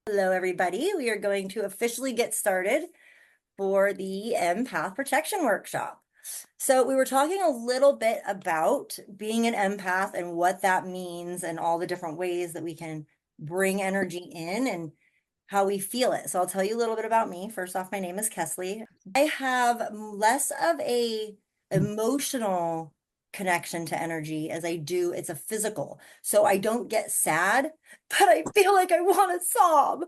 Hello, everybody. We are going to officially get started for the Empath Protection Workshop. So we were talking a little bit about being an empath and what that means and all the different ways that we can bring energy in and how we feel it. So I'll tell you a little bit about me. First off, my name is Kesley. I have less of a emotional connection to energy as I do it's a physical. So I don't get sad, but I feel like I want to sob.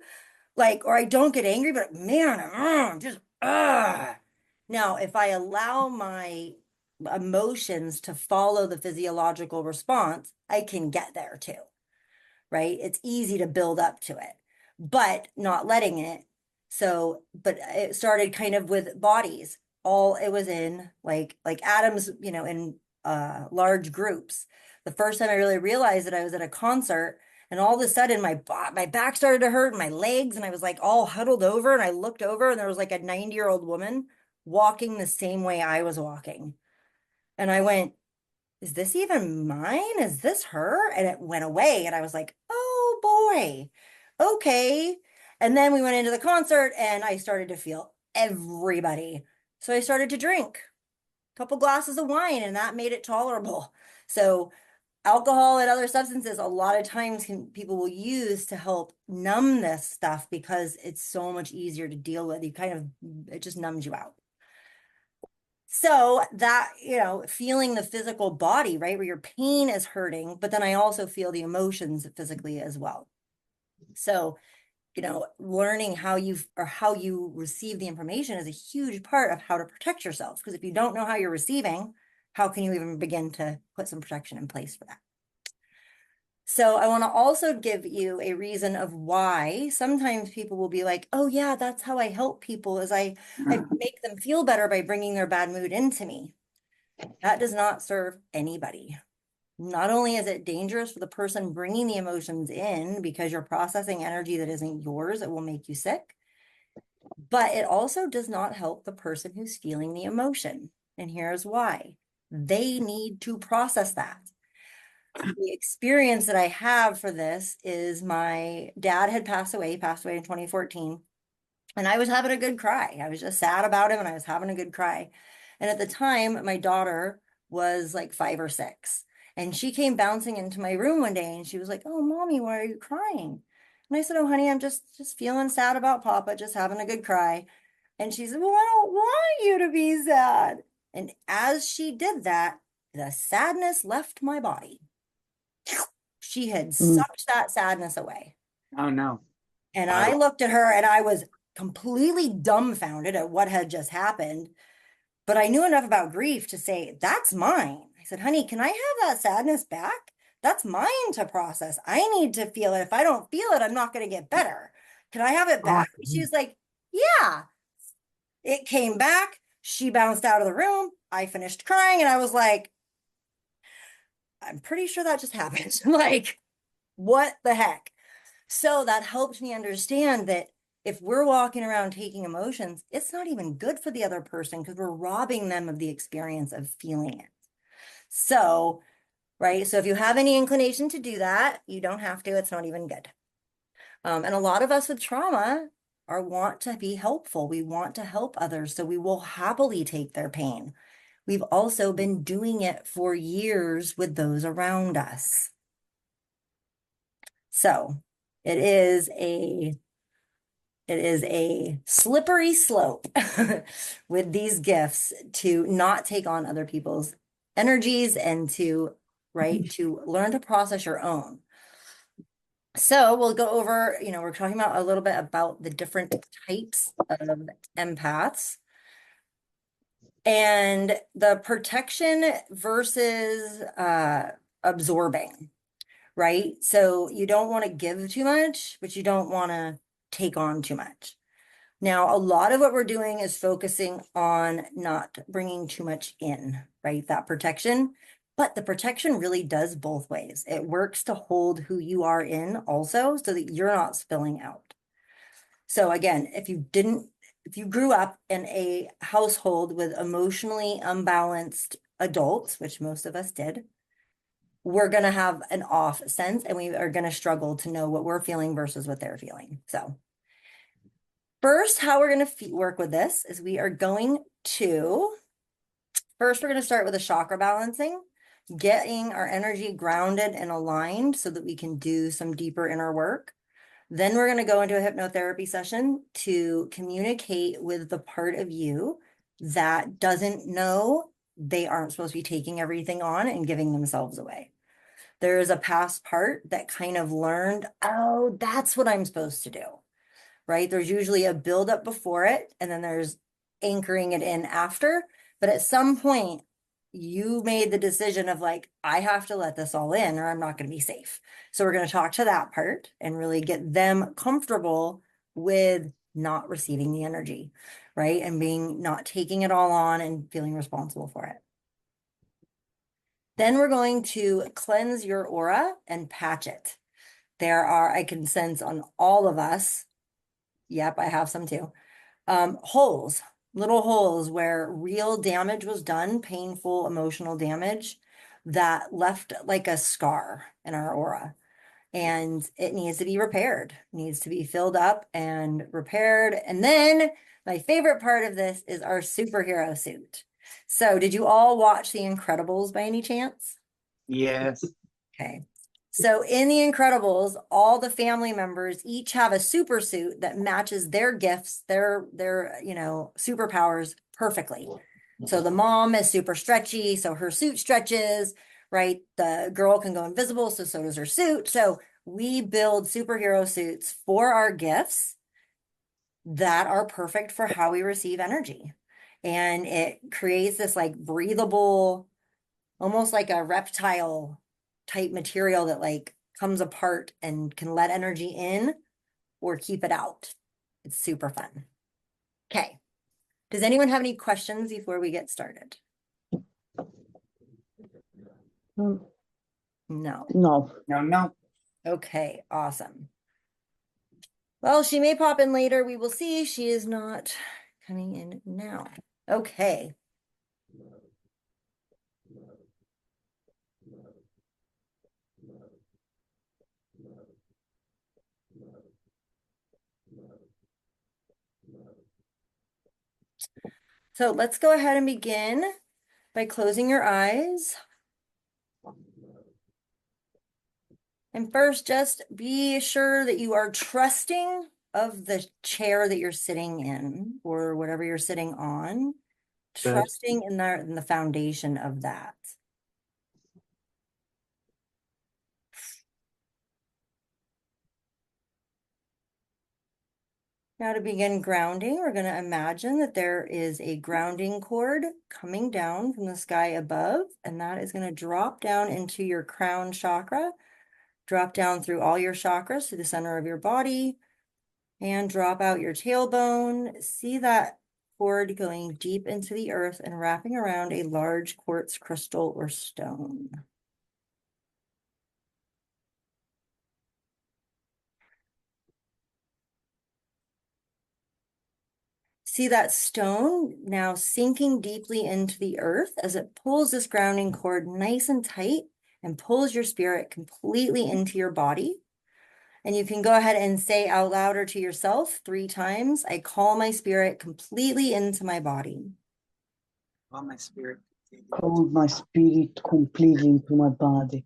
Like, or I don't get angry, but man, just Now, if I allow my emotions to follow the physiological response, I can get there too, right? It's easy to build up to it, but not letting it. So, but it started kind of with bodies. All it was in like atoms, in large groups. The first time I really realized that I was at a concert, and all of a sudden my back started to hurt and my legs, and I was like all huddled over, and I looked over and there was like a 90-year-old woman walking the same way I was walking. And I went, is this even mine? Is this her? And it went away. And I was like, oh boy, okay. And then we went into the concert and I started to feel everybody. So I started to drink a couple glasses of wine and that made it tolerable. So alcohol and other substances, a lot of times people will use to help numb this stuff because it's so much easier to deal with. It just numbs you out. So that, feeling the physical body, right, where your pain is hurting, but then I also feel the emotions physically as well. So, learning how you receive the information is a huge part of how to protect yourself. Because if you don't know how you're receiving, how can you even begin to put some protection in place for that? So I want to also give you a reason of why sometimes people will be like, oh yeah, that's how I help people is I make them feel better by bringing their bad mood into me. That does not serve anybody. Not only is it dangerous for the person bringing the emotions in because you're processing energy that isn't yours, it will make you sick, but it also does not help the person who's feeling the emotion. And here's why. They need to process that. The experience that I have for this is my dad had passed away in 2014. And I was having a good cry. I was just sad about him and I was having a good cry. And at the time, my daughter was like 5 or 6. And she came bouncing into my room one day and she was like, oh, mommy, why are you crying? And I said, oh, honey, I'm just feeling sad about Papa, just having a good cry. And she said, well, I don't want you to be sad. And as she did that, the sadness left my body. She had sucked that sadness away. Oh no. And I looked at her and I was completely dumbfounded at what had just happened. But I knew enough about grief to say, that's mine. I said, honey, can I have that sadness back? That's mine to process. I need to feel it. If I don't feel it, I'm not going to get better. Can I have it back? She was like, yeah. It came back. She bounced out of the room. I finished crying and I was like, I'm pretty sure that just happened. Like, what the heck? So that helped me understand that if we're walking around taking emotions, it's not even good for the other person because we're robbing them of the experience of feeling it. So, right. So if you have any inclination to do that, you don't have to, it's not even good. And a lot of us with trauma want to be helpful. We want to help others. So we will happily take their pain. We've also been doing it for years with those around us. So it is a slippery slope with these gifts to not take on other people's energies and to learn to process your own. So we'll go over, we're talking about a little bit about the different types of empaths and the protection versus absorbing, right? So you don't want to give too much, but you don't want to take on too much. Now, a lot of what we're doing is focusing on not bringing too much in, right? That protection, but the protection really does both ways. It works to hold who you are in also so that you're not spilling out. So again, if you grew up in a household with emotionally unbalanced adults, which most of us did, we're going to have an off sense and we are going to struggle to know what we're feeling versus what they're feeling. So first, how we're going to work with this is we are going to, first, we're going to start with a chakra balancing, getting our energy grounded and aligned so that we can do some deeper inner work. Then we're going to go into a hypnotherapy session to communicate with the part of you that doesn't know they aren't supposed to be taking everything on and giving themselves away. There is a past part that kind of learned, oh, that's what I'm supposed to do, right? There's usually a buildup before it, and then there's anchoring it in after. But at some point, you made the decision of like, I have to let this all in or I'm not going to be safe. So we're going to talk to that part and really get them comfortable with not receiving the energy, right? And being not taking it all on and feeling responsible for it. Then we're going to cleanse your aura and patch it. There are, I can sense on all of us, yep, I have some too, holes, little holes where real damage was done, painful, emotional damage that left like a scar in our aura. And it needs to be repaired, needs to be filled up and repaired. And then my favorite part of this is our superhero suit. So did you all watch The Incredibles by any chance? Yes. Okay. So in The Incredibles, all the family members each have a super suit that matches their gifts, their superpowers perfectly. So the mom is super stretchy, so her suit stretches, right? The girl can go invisible, so does her suit. So we build superhero suits for our gifts that are perfect for how we receive energy. And it creates this like breathable, almost like a reptile type material that like comes apart and can let energy in or keep it out. It's super fun. Okay. Does anyone have any questions before we get started? No. No. No. Okay, awesome. Well, she may pop in later. We will see. She is not coming in now. Okay. So let's go ahead and begin by closing your eyes. And first, just be sure that you are trusting of the chair that you're sitting in or whatever you're sitting on, trusting in the foundation of that. Now to begin grounding, we're going to imagine that there is a grounding cord coming down from the sky above, and that is going to drop down into your crown chakra, drop down through all your chakras to the center of your body, and drop out your tailbone. See that cord going deep into the earth and wrapping around a large quartz crystal or stone. See that stone now sinking deeply into the earth as it pulls this grounding cord nice and tight and pulls your spirit completely into your body. And you can go ahead and say out loud or to yourself 3 times, I call my spirit completely into my body. Call my spirit. Call my spirit completely into my body.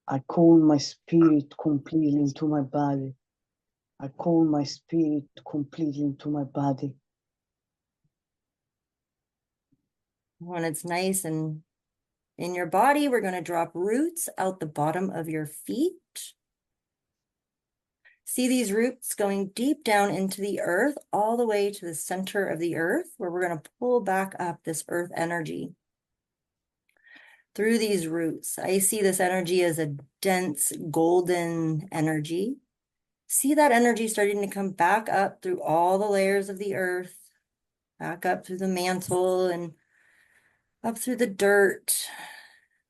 I call my spirit completely into my body. I call my spirit completely into my body. When it's nice and in your body, we're going to drop roots out the bottom of your feet. See these roots going deep down into the earth, all the way to the center of the earth, where we're going to pull back up this earth energy. Through these roots, I see this energy as a dense golden energy. See that energy starting to come back up through all the layers of the earth, back up through the mantle and up through the dirt,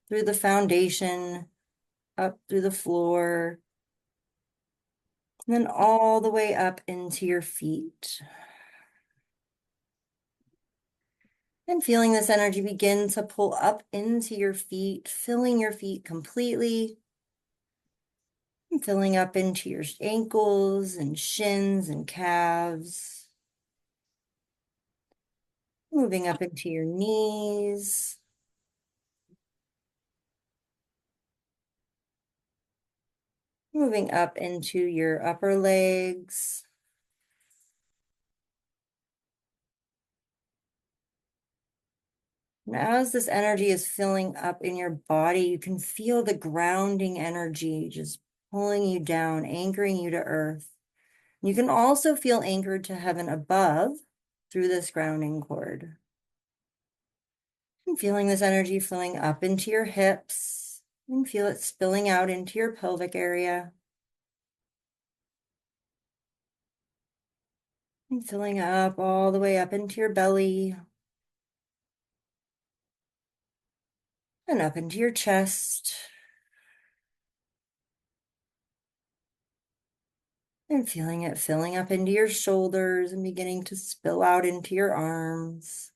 through the foundation, up through the floor, and then all the way up into your feet. And feeling this energy begin to pull up into your feet, filling your feet completely. And filling up into your ankles and shins and calves. Moving up into your knees. Moving up into your upper legs. And as this energy is filling up in your body, you can feel the grounding energy just pulling you down, anchoring you to earth. You can also feel anchored to heaven above through this grounding cord. And feeling this energy flowing up into your hips, and feel it spilling out into your pelvic area. And filling up all the way up into your belly. And up into your chest. And feeling it filling up into your shoulders and beginning to spill out into your arms.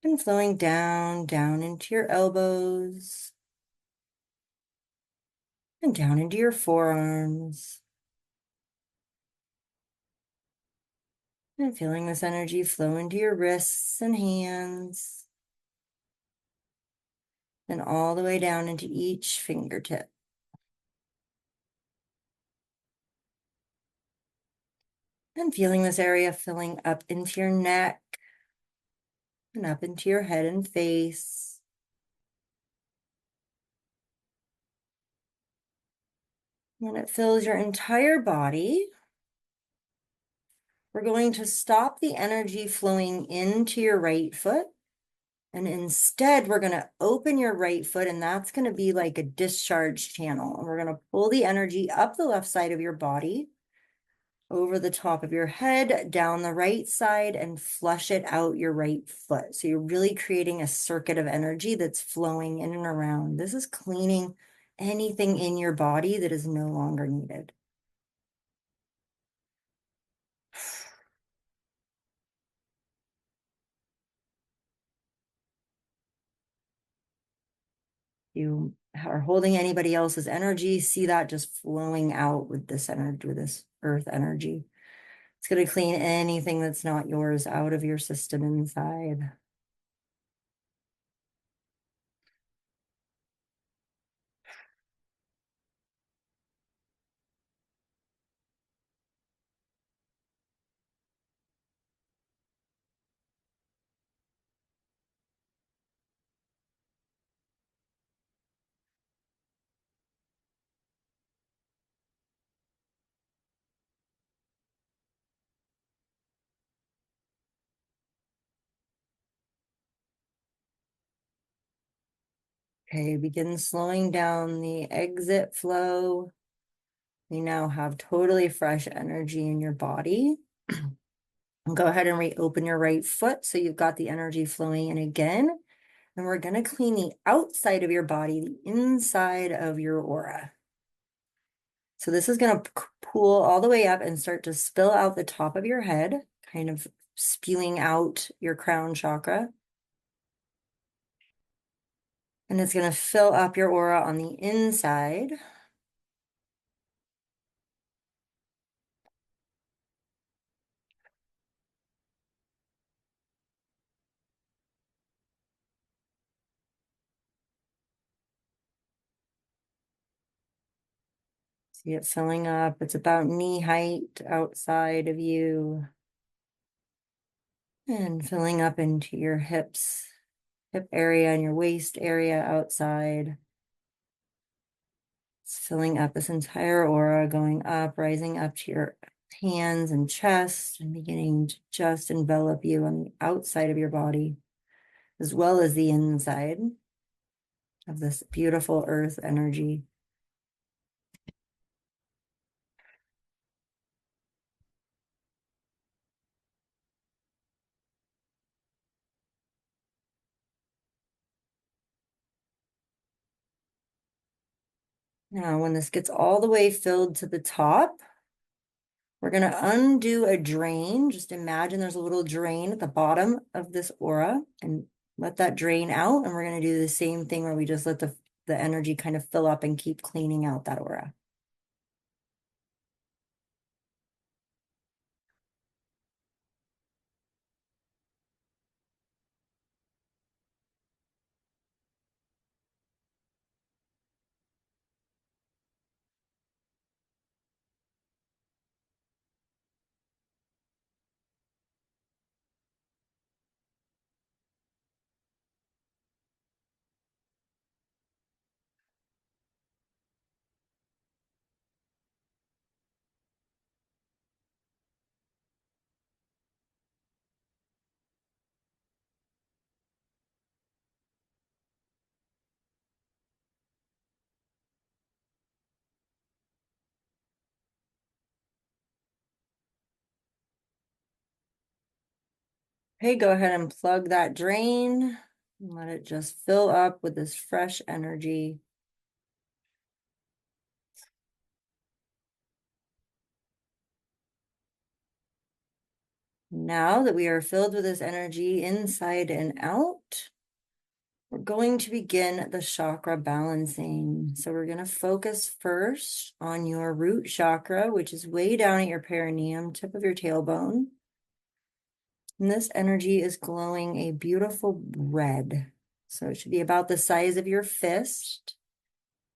And flowing down, down into your elbows. And down into your forearms. And feeling this energy flow into your wrists and hands. And all the way down into each fingertip. And feeling this area filling up into your neck and up into your head and face. And it fills your entire body. We're going to stop the energy flowing into your right foot. And instead, we're going to open your right foot, and that's going to be like a discharge channel. And we're going to pull the energy up the left side of your body, over the top of your head, down the right side, and flush it out your right foot. So you're really creating a circuit of energy that's flowing in and around. This is cleaning anything in your body that is no longer needed. You are holding anybody else's energy, see that just flowing out with this energy, with this earth energy. It's going to clean anything that's not yours out of your system inside. Okay, begin slowing down the exit flow. You now have totally fresh energy in your body. And go ahead and reopen your right foot so you've got the energy flowing in again. And we're going to clean the outside of your body, the inside of your aura. So this is going to pool all the way up and start to spill out the top of your head, kind of spewing out your crown chakra. And it's going to fill up your aura on the inside. See it filling up. It's about knee height outside of you. And filling up into your hips, hip area and your waist area outside. It's filling up this entire aura, going up, rising up to your hands and chest, and beginning to just envelop you on the outside of your body, as well as the inside of this beautiful earth energy. Now, when this gets all the way filled to the top, We're going to undo a drain. Just imagine there's a little drain at the bottom of this aura and let that drain out. And we're going to do the same thing where we just let the energy kind of fill up and keep cleaning out that aura. Okay, go ahead and plug that drain and let it just fill up with this fresh energy. Now that we are filled with this energy inside and out, we're going to begin the chakra balancing. So we're going to focus first on your root chakra, which is way down at your perineum, tip of your tailbone. And this energy is glowing a beautiful red. So it should be about the size of your fist.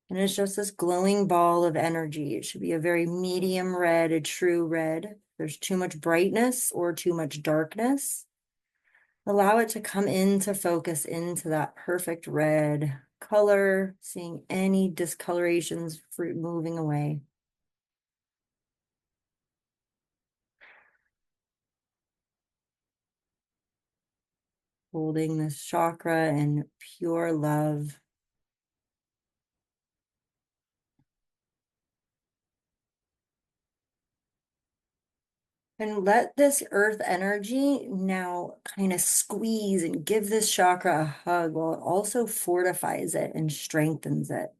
And it's just this glowing ball of energy. It should be a very medium red, a true red. If there's too much brightness or too much darkness, allow it to come into focus into that perfect red color, seeing any discolorations moving away. Holding this chakra in pure love. And let this earth energy now kind of squeeze and give this chakra a hug while it also fortifies it and strengthens it.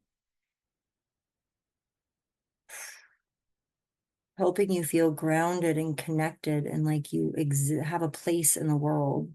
Helping you feel grounded and connected and like you have a place in the world.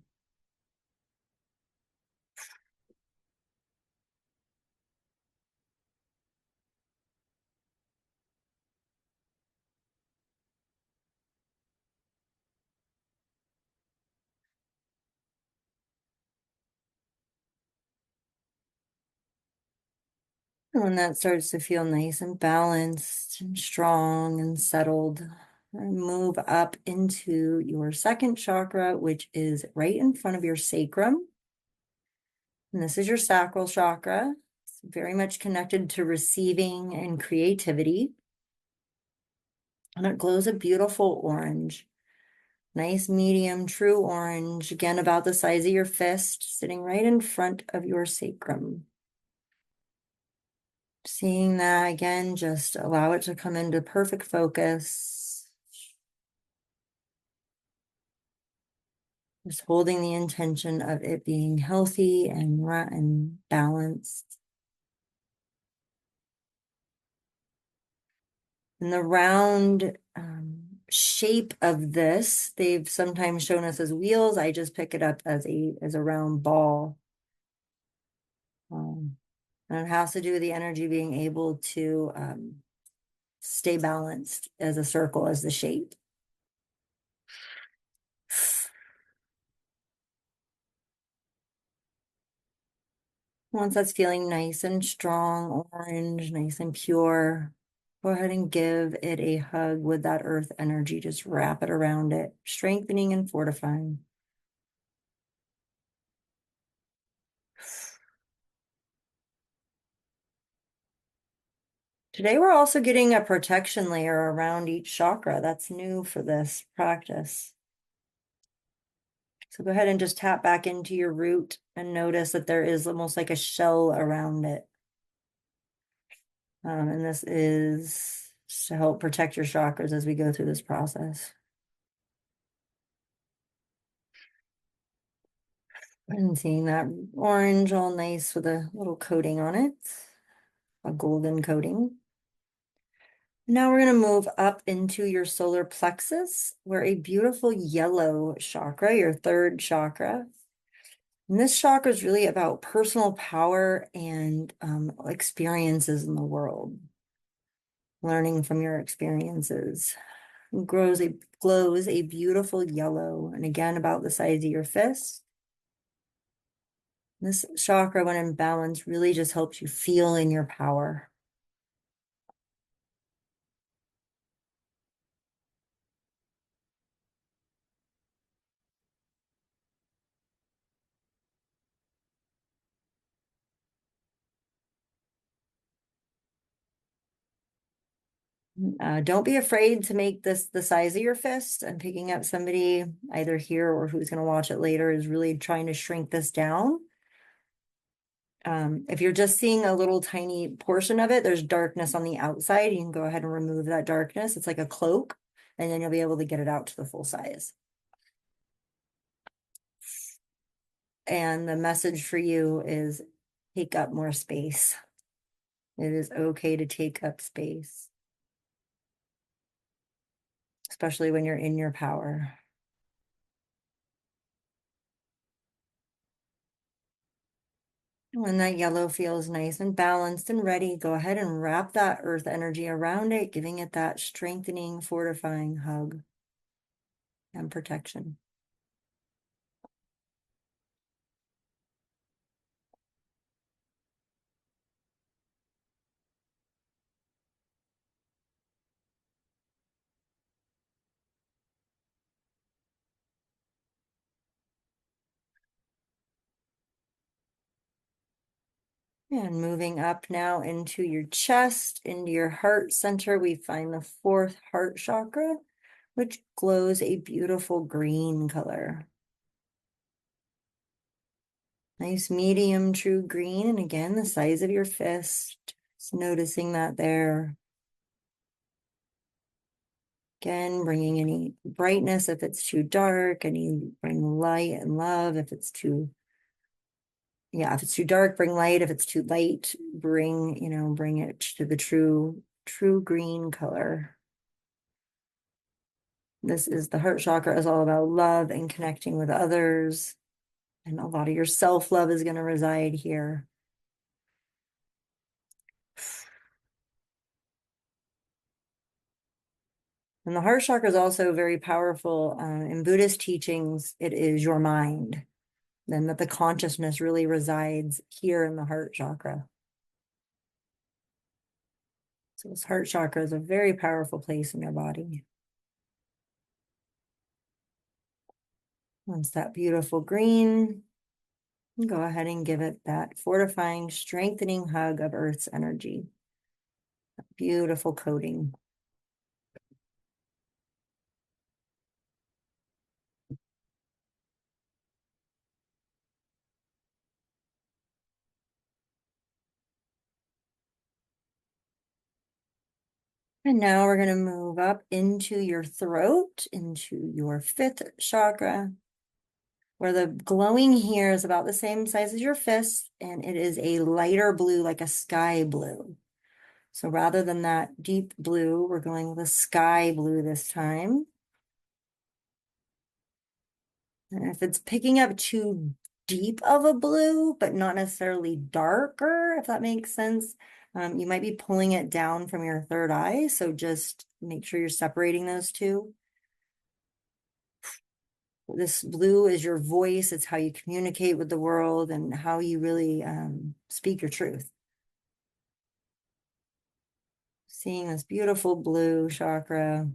And when that starts to feel nice and balanced and strong and settled, move up into your second chakra, which is right in front of your sacrum. And this is your sacral chakra. It's very much connected to receiving and creativity. And it glows a beautiful orange. Nice, medium, true orange. Again, about the size of your fist, sitting right in front of your sacrum. Seeing that again, just allow it to come into perfect focus. Just holding the intention of it being healthy and balanced. And the round shape of this, they've sometimes shown us as wheels. I just pick it up as a round ball. And it has to do with the energy being able to stay balanced as a circle, as the shape. Once that's feeling nice and strong, orange, nice and pure, go ahead and give it a hug with that earth energy. Just wrap it around it, strengthening and fortifying. Today, we're also getting a protection layer around each chakra. That's new for this practice. So go ahead and just tap back into your root and notice that there is almost like a shell around it. And this is to help protect your chakras as we go through this process. And seeing that orange all nice with a little coating on it, a golden coating. Now we're going to move up into your solar plexus, where a beautiful yellow chakra, your third chakra. And this chakra is really about personal power and experiences in the world, learning from your experiences. It glows a beautiful yellow, and again, about the size of your fist. This chakra, when in balance, really just helps you feel in your power. Don't be afraid to make this the size of your fist. I'm picking up somebody either here or who's going to watch it later is really trying to shrink this down. If you're just seeing a little tiny portion of it, there's darkness on the outside. You can go ahead and remove that darkness. It's like a cloak, and then you'll be able to get it out to the full size. And the message for you is take up more space. It is okay to take up space, especially when you're in your power. When that yellow feels nice and balanced and ready, go ahead and wrap that earth energy around it, giving it that strengthening, fortifying hug and protection. And moving up now into your chest, into your heart center, we find the fourth heart chakra, which glows a beautiful green color. Nice medium true green, and again, the size of your fist. Just noticing that there. Again, bringing any brightness if it's too dark, bring light and love if it's too, yeah, if it's too dark, bring light. If it's too light, bring it to the true green color. This is the heart chakra is all about love and connecting with others. And a lot of your self-love is going to reside here. And the heart chakra is also very powerful. In Buddhist teachings, it is your mind. Then that the consciousness really resides here in the heart chakra. So this heart chakra is a very powerful place in your body. Once that beautiful green, go ahead and give it that fortifying, strengthening hug of Earth's energy. Beautiful coating. And now we're going to move up into your throat, into your fifth chakra, where the glowing here is about the same size as your fist, and it is a lighter blue, like a sky blue. So rather than that deep blue, we're going with a sky blue this time. And if it's picking up too deep of a blue, but not necessarily darker, if that makes sense, you might be pulling it down from your third eye. So just make sure you're separating those two. This blue is your voice. It's how you communicate with the world and how you really speak your truth. Seeing this beautiful blue chakra.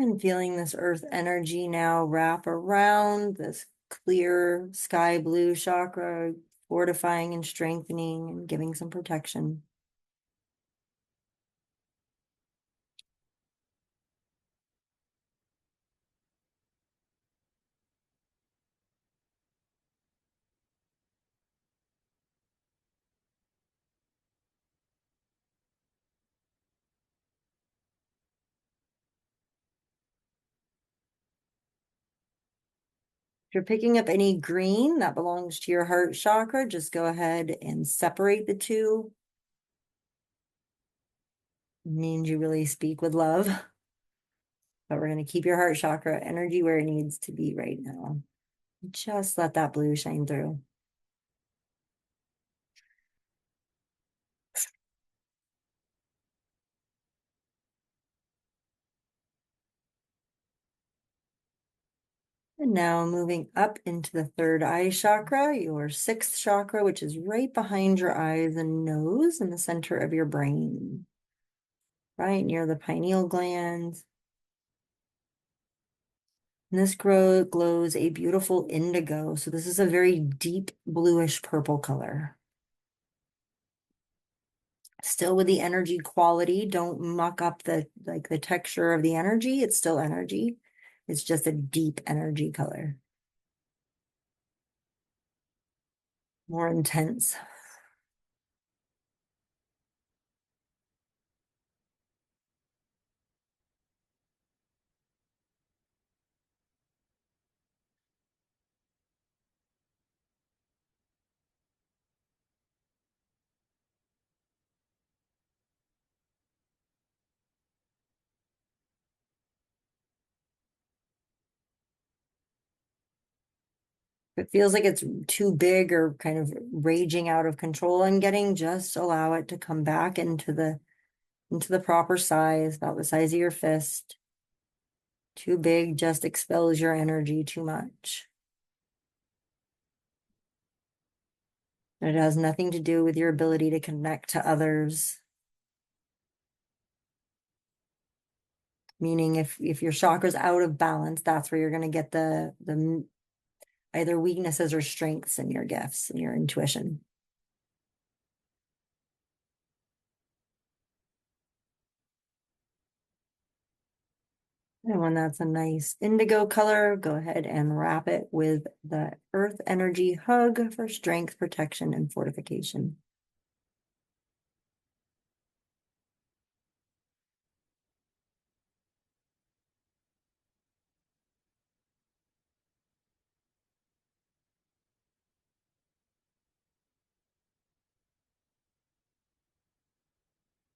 And feeling this earth energy now wrap around this clear sky blue chakra, fortifying and strengthening and giving some protection. If you're picking up any green that belongs to your heart chakra, just go ahead and separate the two. It means you really speak with love. But we're going to keep your heart chakra energy where it needs to be right now. Just let that blue shine through. And now moving up into the third eye chakra, your sixth chakra, which is right behind your eyes and nose in the center of your brain, right near the pineal gland. And this glows a beautiful indigo. So this is a very deep bluish purple color. Still with the energy quality, don't muck up the texture of the energy. It's still energy. It's just a deep energy color. More intense. If it feels like it's too big or kind of raging out of control and getting, just allow it to come back into the proper size, about the size of your fist. Too big just expels your energy too much. It has nothing to do with your ability to connect to others. Meaning if your chakra's out of balance, that's where you're going to get the either weaknesses or strengths in your gifts and your intuition. And when that's a nice indigo color, go ahead and wrap it with the earth energy hug for strength, protection, and fortification.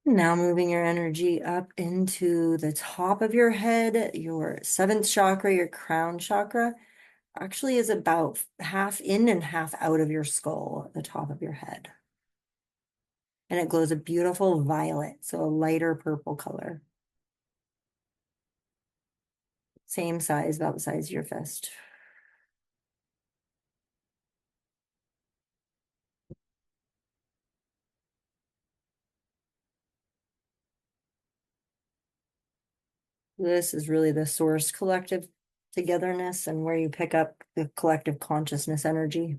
Now moving your energy up into the top of your head, your seventh chakra, your crown chakra, actually is about half in and half out of your skull at the top of your head. And it glows a beautiful violet, so a lighter purple color. Same size, about the size of your fist. This is really the source collective togetherness and where you pick up the collective consciousness energy.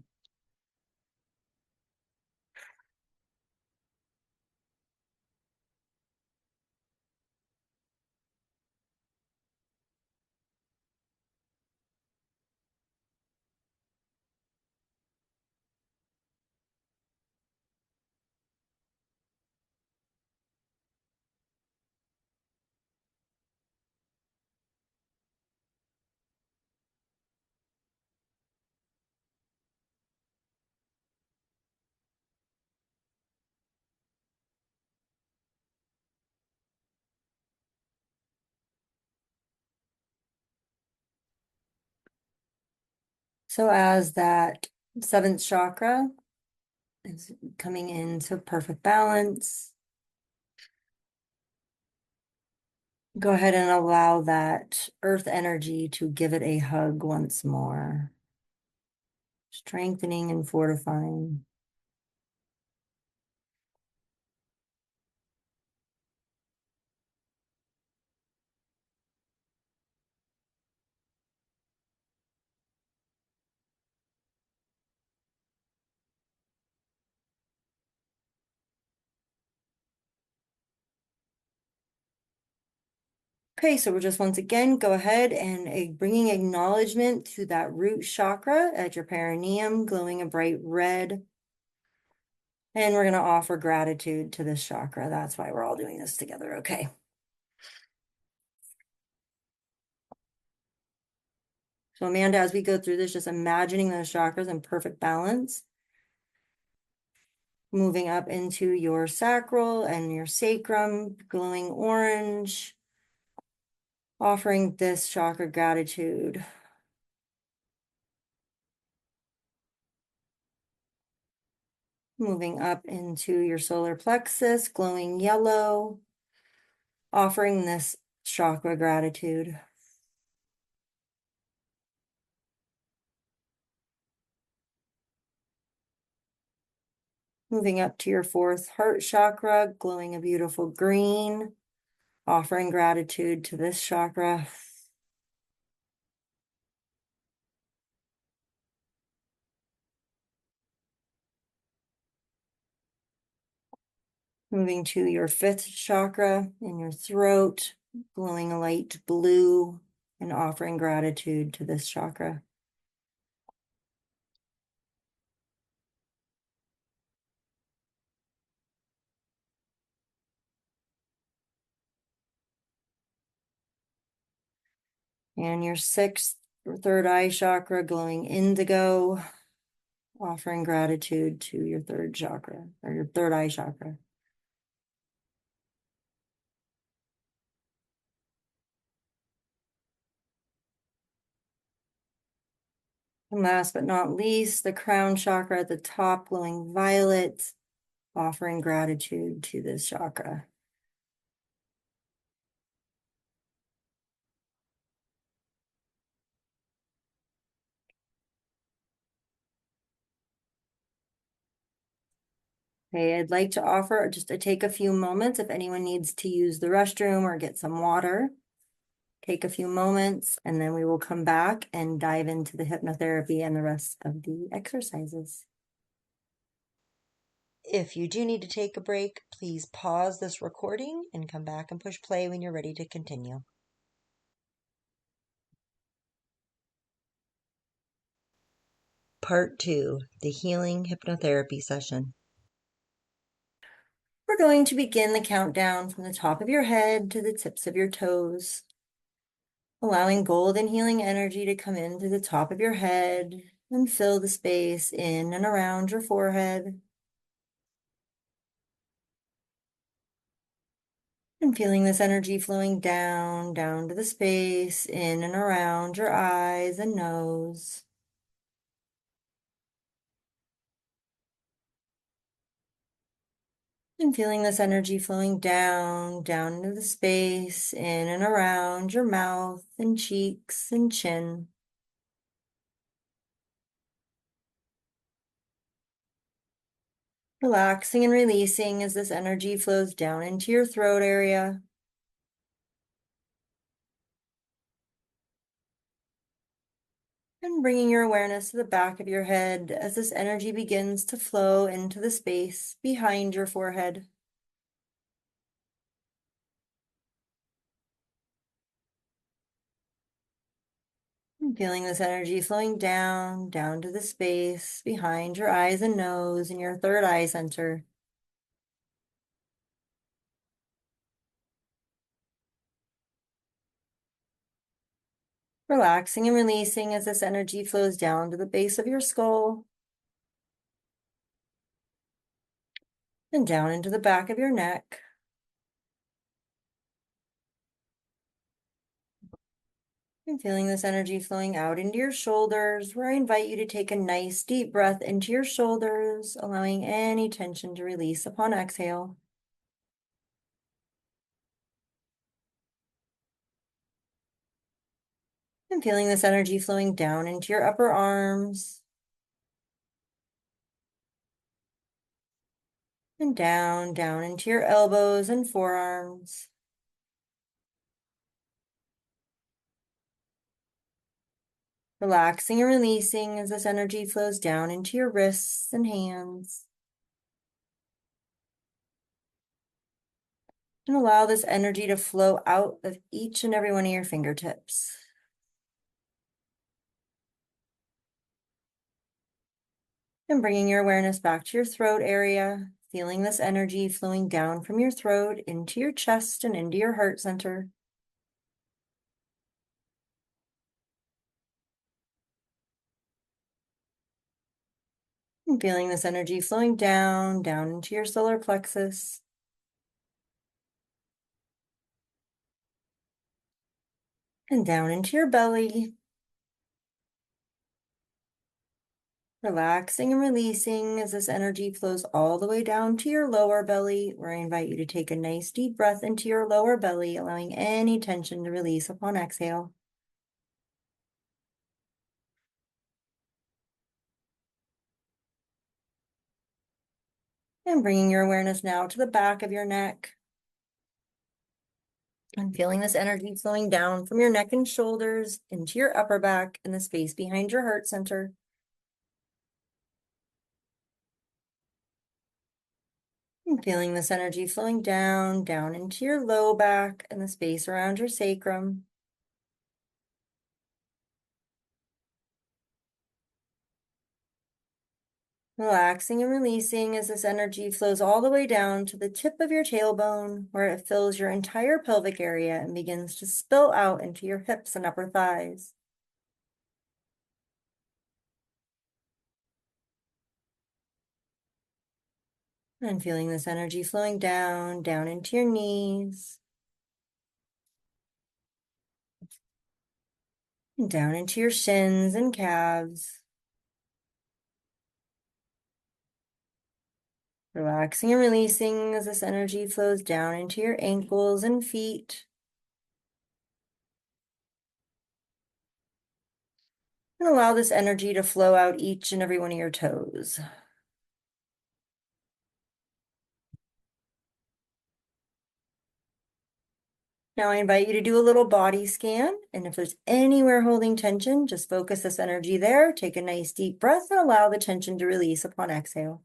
So as that seventh chakra is coming into perfect balance, go ahead and allow that earth energy to give it a hug once more, strengthening and fortifying. Okay, so we're just once again, go ahead and bringing acknowledgement to that root chakra at your perineum, glowing a bright red. And we're going to offer gratitude to this chakra. That's why we're all doing this together. Okay. So Amanda, as we go through this, just imagining those chakras in perfect balance. Moving up into your sacral and your sacrum, glowing orange. Offering this chakra gratitude. Moving up into your solar plexus, glowing yellow. Offering this chakra gratitude. Moving up to your fourth heart chakra, glowing a beautiful green. Offering gratitude to this chakra. Moving to your fifth chakra in your throat, glowing a light blue and offering gratitude to this chakra. And your sixth or third eye chakra, glowing indigo, offering gratitude to your third chakra or your third eye chakra. And last but not least, the crown chakra at the top, glowing violet, offering gratitude to this chakra. Okay, I'd like to offer just to take a few moments if anyone needs to use the restroom or get some water. Take a few moments and then we will come back and dive into the hypnotherapy and the rest of the exercises. If you do need to take a break, please pause this recording and come back and push play when you're ready to continue. Part 2, the healing hypnotherapy session. We're going to begin the countdown from the top of your head to the tips of your toes, allowing golden healing energy to come in through the top of your head and fill the space in and around your forehead. And feeling this energy flowing down to the space in and around your eyes and nose. And feeling this energy flowing down into the space in and around your mouth and cheeks and chin. Relaxing and releasing as this energy flows down into your throat area. And bringing your awareness to the back of your head as this energy begins to flow into the space behind your forehead. And feeling this energy flowing down to the space behind your eyes and nose in your third eye center. Relaxing and releasing as this energy flows down to the base of your skull and down into the back of your neck. And feeling this energy flowing out into your shoulders, where I invite you to take a nice deep breath into your shoulders, allowing any tension to release upon exhale. And feeling this energy flowing down into your upper arms and down into your elbows and forearms. Relaxing and releasing as this energy flows down into your wrists and hands. And allow this energy to flow out of each and every one of your fingertips. And bringing your awareness back to your throat area, feeling this energy flowing down from your throat into your chest and into your heart center. And feeling this energy flowing down into your solar plexus. And down into your belly. Relaxing and releasing as this energy flows all the way down to your lower belly, where I invite you to take a nice deep breath into your lower belly, allowing any tension to release upon exhale. And bringing your awareness now to the back of your neck. And feeling this energy flowing down from your neck and shoulders into your upper back and the space behind your heart center. And feeling this energy flowing down into your low back and the space around your sacrum. Relaxing and releasing as this energy flows all the way down to the tip of your tailbone, where it fills your entire pelvic area and begins to spill out into your hips and upper thighs. And feeling this energy flowing down into your knees, and down into your shins and calves. Relaxing and releasing as this energy flows down into your ankles and feet. And allow this energy to flow out each and every one of your toes. Now I invite you to do a little body scan, and if there's anywhere holding tension, just focus this energy there. Take a nice deep breath and allow the tension to release upon exhale.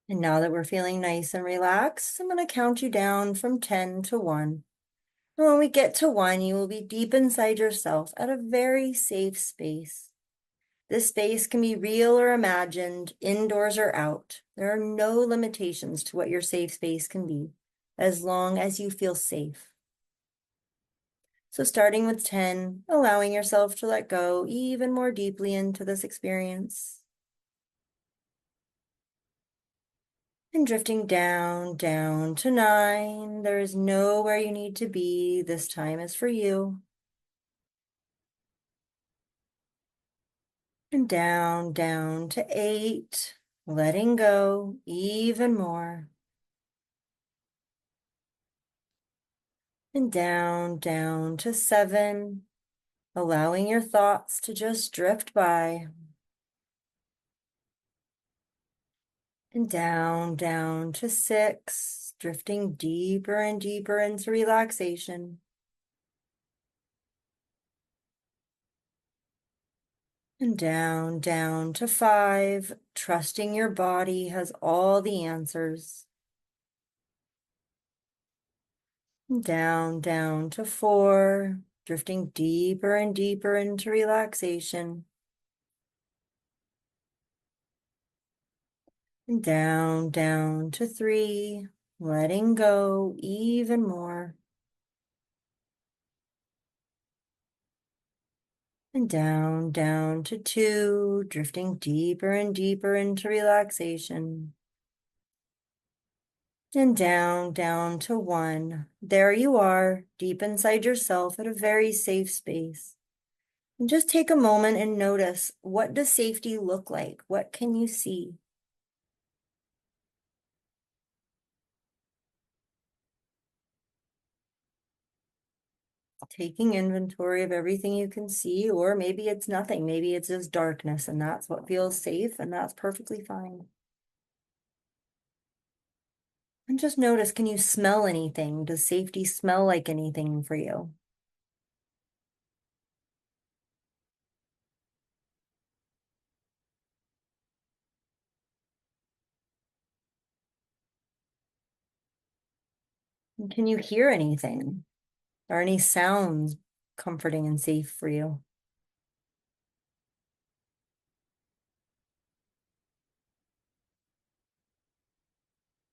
And now that we're feeling nice and relaxed, I'm going to count you down from 10 to 1. And when we get to 1, you will be deep inside yourself at a very safe space. This space can be real or imagined, indoors or out. There are no limitations to what your safe space can be, as long as you feel safe. So starting with 10, allowing yourself to let go even more deeply into this experience. And drifting down to 9. There is nowhere you need to be. This time is for you. And down to 8, letting go even more. And down to 7, allowing your thoughts to just drift by. And down to 6, drifting deeper and deeper into relaxation. And down to 5, trusting your body has all the answers. And down to 4, drifting deeper and deeper into relaxation. And down to 3, letting go even more. And down to 2, drifting deeper and deeper into relaxation. And down to 1. There you are, deep inside yourself at a very safe space. And just take a moment and notice, what does safety look like? What can you see? Taking inventory of everything you can see, or maybe it's nothing. Maybe it's just darkness, and that's what feels safe, and that's perfectly fine. And just notice, can you smell anything? Does safety smell like anything for you? Can you hear anything? Are any sounds comforting and safe for you?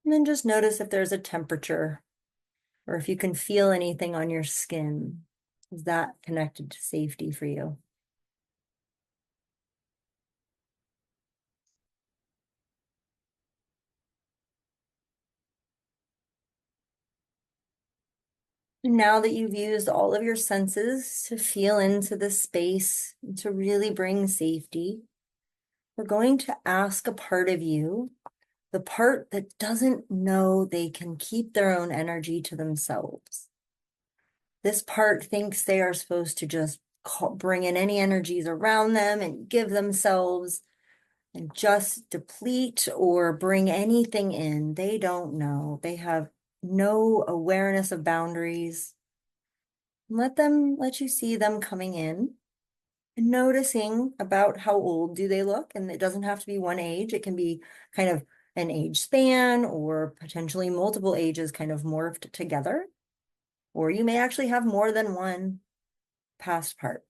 And then just notice if there's a temperature or if you can feel anything on your skin. Is that connected to safety for you? And now that you've used all of your senses to feel into the space, to really bring safety, we're going to ask a part of you, the part that doesn't know they can keep their own energy to themselves. This part thinks they are supposed to just bring in any energies around them and give themselves and just deplete or bring anything in. They don't know. They have no awareness of boundaries. Let you see them coming in and noticing about how old do they look. And it doesn't have to be one age. It can be kind of an age span or potentially multiple ages kind of morphed together. Or you may actually have more than one past part.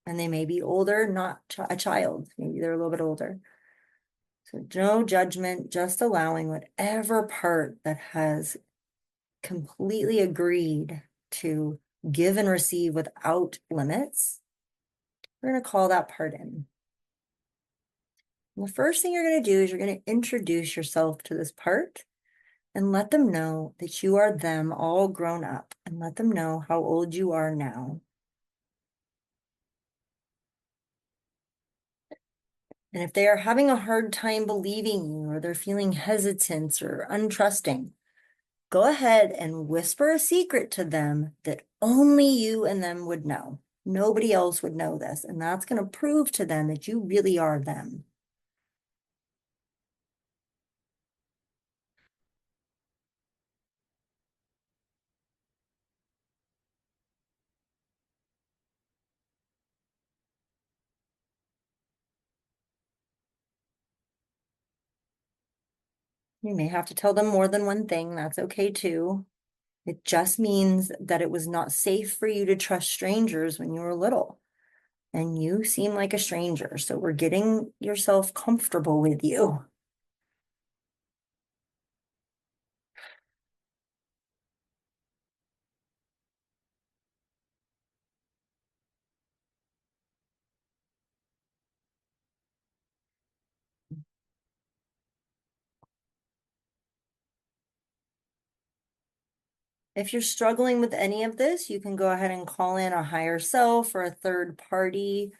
And they may be older, not a child. Maybe they're a little bit older. So no judgment, just allowing whatever part that has completely agreed to give and receive without limits. We're going to call that part in. And the first thing you're going to do is you're going to introduce yourself to this part and let them know that you are them all grown up and let them know how old you are now. And if they are having a hard time believing you or they're feeling hesitant or untrusting, go ahead and whisper a secret to them that only you and them would know. Nobody else would know this. And that's going to prove to them that you really are them. You may have to tell them more than one thing. That's okay too. It just means that it was not safe for you to trust strangers when you were little. And you seem like a stranger. So we're getting yourself comfortable with you. If you're struggling with any of this, you can go ahead and call in a higher self or a third party.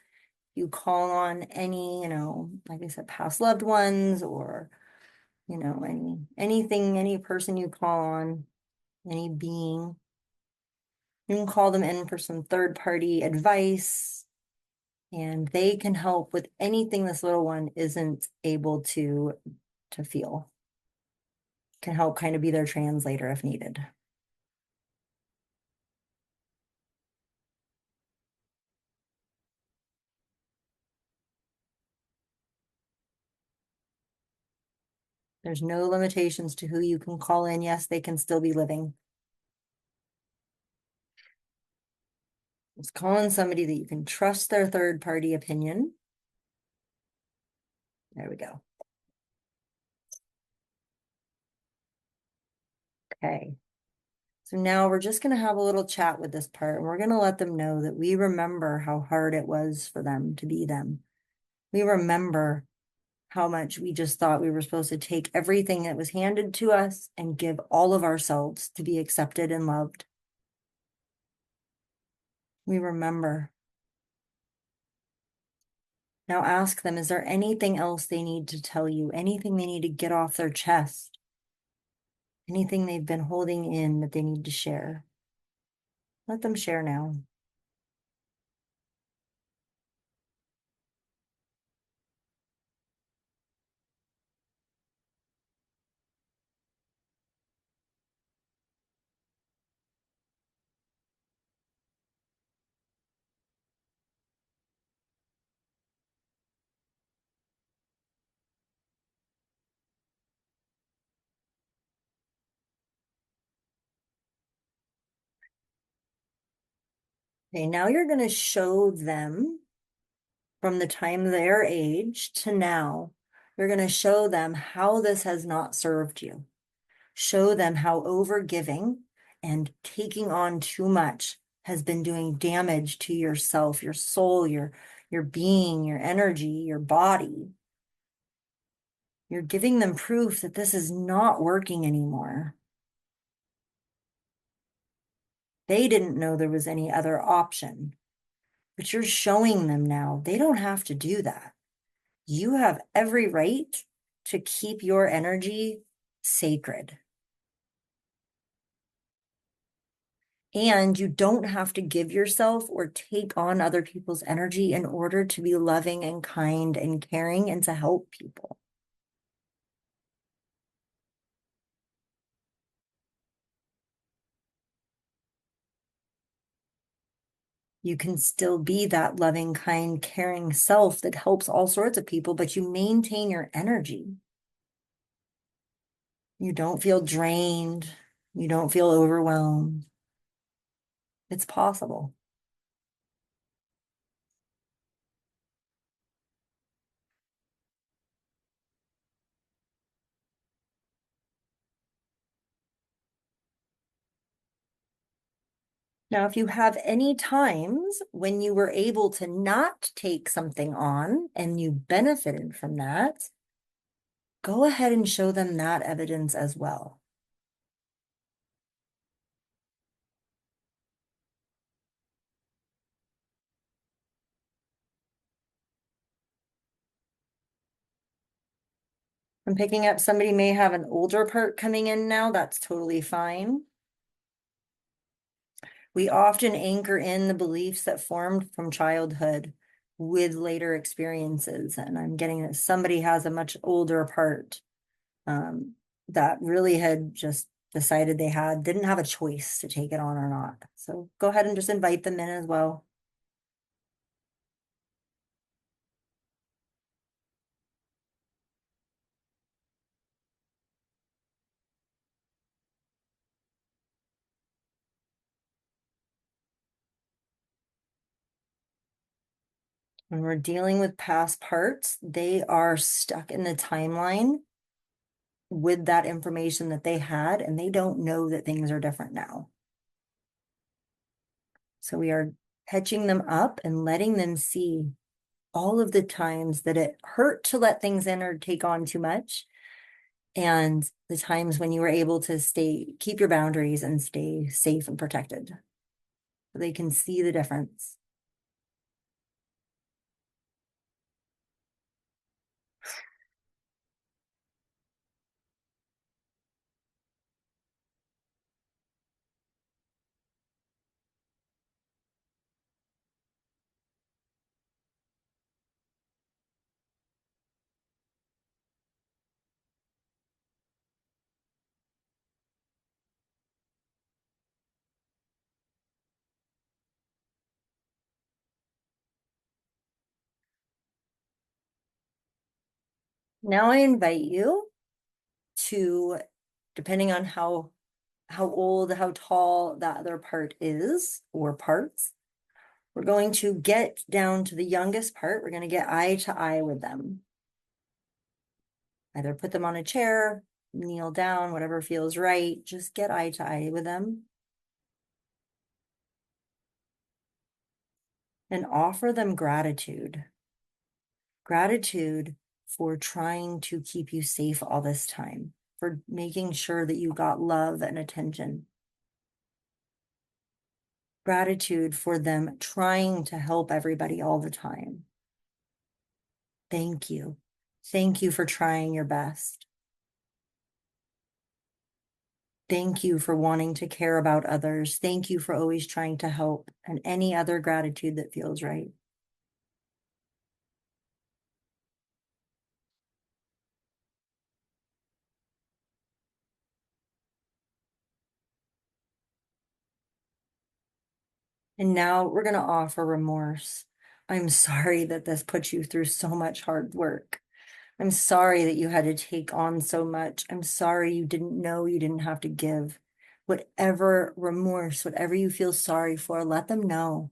You call on any, like I said, past loved ones or, anything, any person you call on, any being. You can call them in for some third party advice and they can help with anything this little one isn't able to feel. Can help kind of be their translator if needed. There's no limitations to who you can call in. Yes, they can still be living. Just call in somebody that you can trust their third party opinion. There we go. Okay. So now we're just going to have a little chat with this part and we're going to let them know that we remember how hard it was for them to be them. We remember how much we just thought we were supposed to take everything that was handed to us and give all of ourselves to be accepted and loved. We remember. Now ask them, is there anything else they need to tell you? Anything they need to get off their chest? Anything they've been holding in that they need to share? Let them share now. Okay, now you're going to show them from the time their age to now, you're going to show them how this has not served you. Show them how overgiving and taking on too much has been doing damage to yourself, your soul, your being, your energy, your body. You're giving them proof that this is not working anymore. They didn't know there was any other option, but you're showing them now they don't have to do that. You have every right to keep your energy sacred. And you don't have to give yourself or take on other people's energy in order to be loving and kind and caring and to help people. You can still be that loving, kind, caring self that helps all sorts of people, but you maintain your energy. You don't feel drained. You don't feel overwhelmed. It's possible. Now, if you have any times when you were able to not take something on and you benefited from that, go ahead and show them that evidence as well. I'm picking up somebody may have an older part coming in now. That's totally fine. We often anchor in the beliefs that formed from childhood with later experiences. And I'm getting that somebody has a much older part that really had just decided didn't have a choice to take it on or not. So go ahead and just invite them in as well. When we're dealing with past parts, they are stuck in the timeline with that information that they had, and they don't know that things are different now. So we are catching them up and letting them see all of the times that it hurt to let things in or take on too much, and the times when you were able to keep your boundaries and stay safe and protected. So they can see the difference. Now I invite you to, depending on how old, how tall that other part is or parts, we're going to get down to the youngest part. We're going to get eye to eye with them. Either put them on a chair, kneel down, whatever feels right. Just get eye to eye with them. And offer them gratitude. Gratitude for trying to keep you safe all this time, for making sure that you got love and attention. Gratitude for them trying to help everybody all the time. Thank you. Thank you for trying your best. Thank you for wanting to care about others. Thank you for always trying to help, and any other gratitude that feels right. And now we're going to offer remorse. I'm sorry that this put you through so much hard work. I'm sorry that you had to take on so much. I'm sorry you didn't know you didn't have to give. Whatever remorse, whatever you feel sorry for, let them know.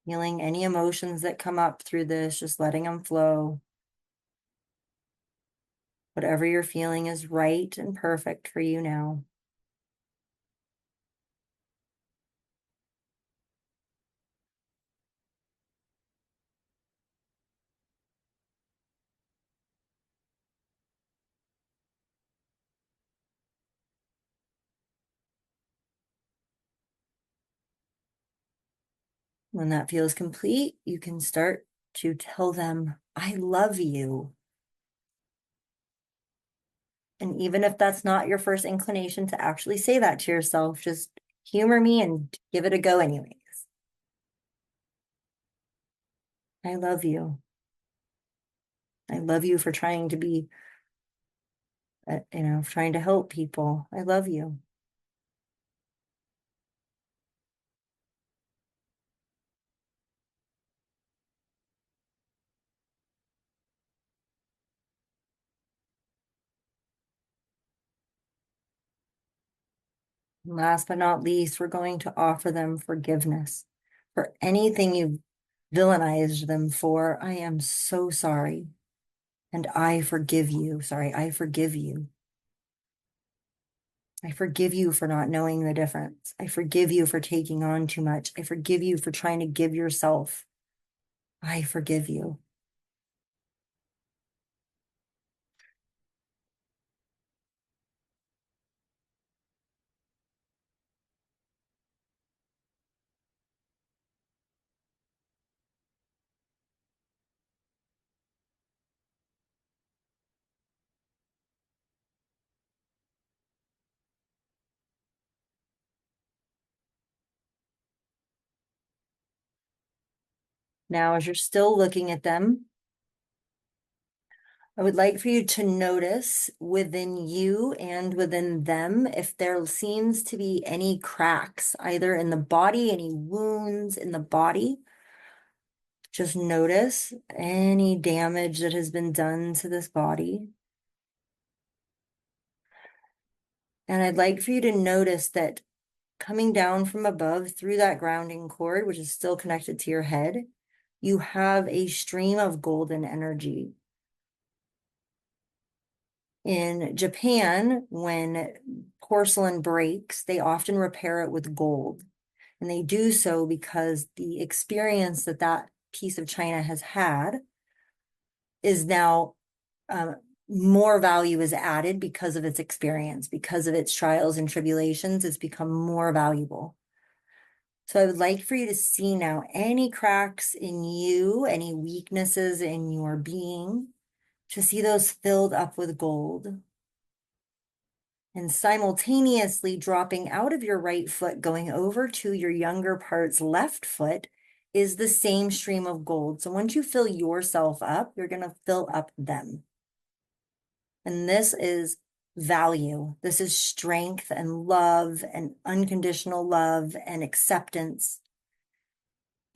Feeling any emotions that come up through this, just letting them flow. Whatever you're feeling is right and perfect for you now. When that feels complete, you can start to tell them, I love you. And even if that's not your first inclination to actually say that to yourself, just humor me and give it a go anyways. I love you. I love you for trying to be, trying to help people. I love you. Last but not least, we're going to offer them forgiveness for anything you've villainized them for. I am so sorry. And I forgive you. Sorry, I forgive you. I forgive you for not knowing the difference. I forgive you for taking on too much. I forgive you for trying to give yourself. I forgive you. Now, as you're still looking at them, I would like for you to notice within you and within them if there seems to be any cracks, either in the body, any wounds in the body. Just notice any damage that has been done to this body. And I'd like for you to notice that coming down from above through that grounding cord, which is still connected to your head, you have a stream of golden energy. In Japan, when porcelain breaks, they often repair it with gold. And they do so because the experience that that piece of china has had is now more value is added because of its experience, because of its trials and tribulations. It's become more valuable. So I would like for you to see now any cracks in you, any weaknesses in your being, to see those filled up with gold. And simultaneously dropping out of your right foot, going over to your younger part's left foot, is the same stream of gold. So once you fill yourself up, you're going to fill up them. And this is value. This is strength and love and unconditional love and acceptance.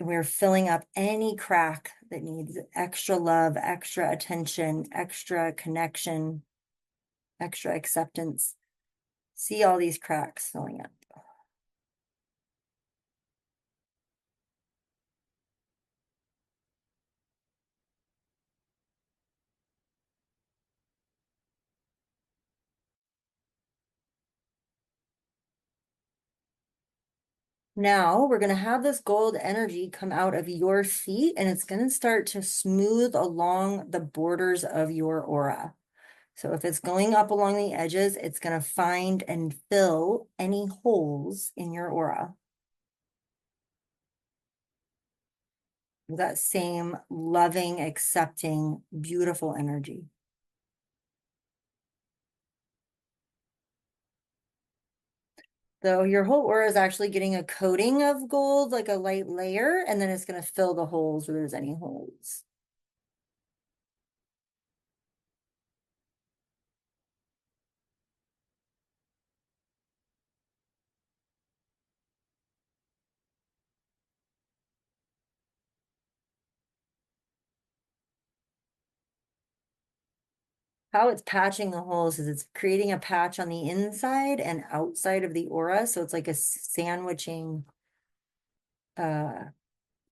We're filling up any crack that needs extra love, extra attention, extra connection, extra acceptance. See all these cracks filling up. Now we're going to have this gold energy come out of your feet, and it's going to start to smooth along the borders of your aura. So if it's going up along the edges, it's going to find and fill any holes in your aura. That same loving, accepting, beautiful energy. So your whole aura is actually getting a coating of gold, like a light layer, and then it's going to fill the holes where there's any holes. How it's patching the holes is it's creating a patch on the inside and outside of the aura. So it's like a sandwiching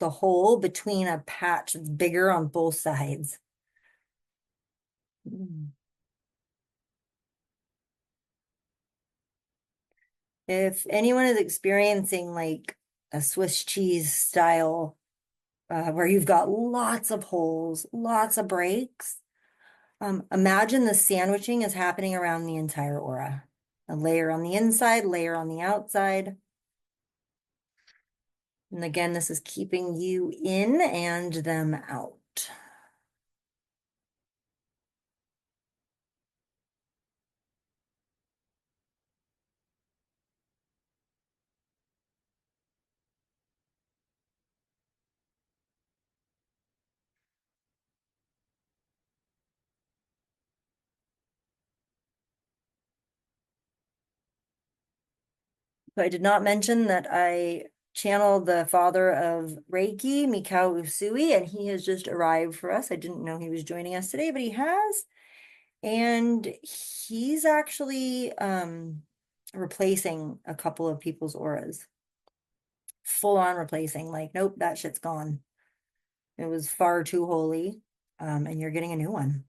the hole between a patch that's bigger on both sides. If anyone is experiencing like a Swiss cheese style, where you've got lots of holes, lots of breaks, imagine the sandwiching is happening around the entire aura. A layer on the inside, layer on the outside. And again, this is keeping you in and them out. So I did not mention that I channeled the father of Reiki, Mikao Usui, and he has just arrived for us. I didn't know he was joining us today, but he has. And he's actually replacing a couple of people's auras. Full on replacing, like, nope, that shit's gone. It was far too holy. And you're getting a new one.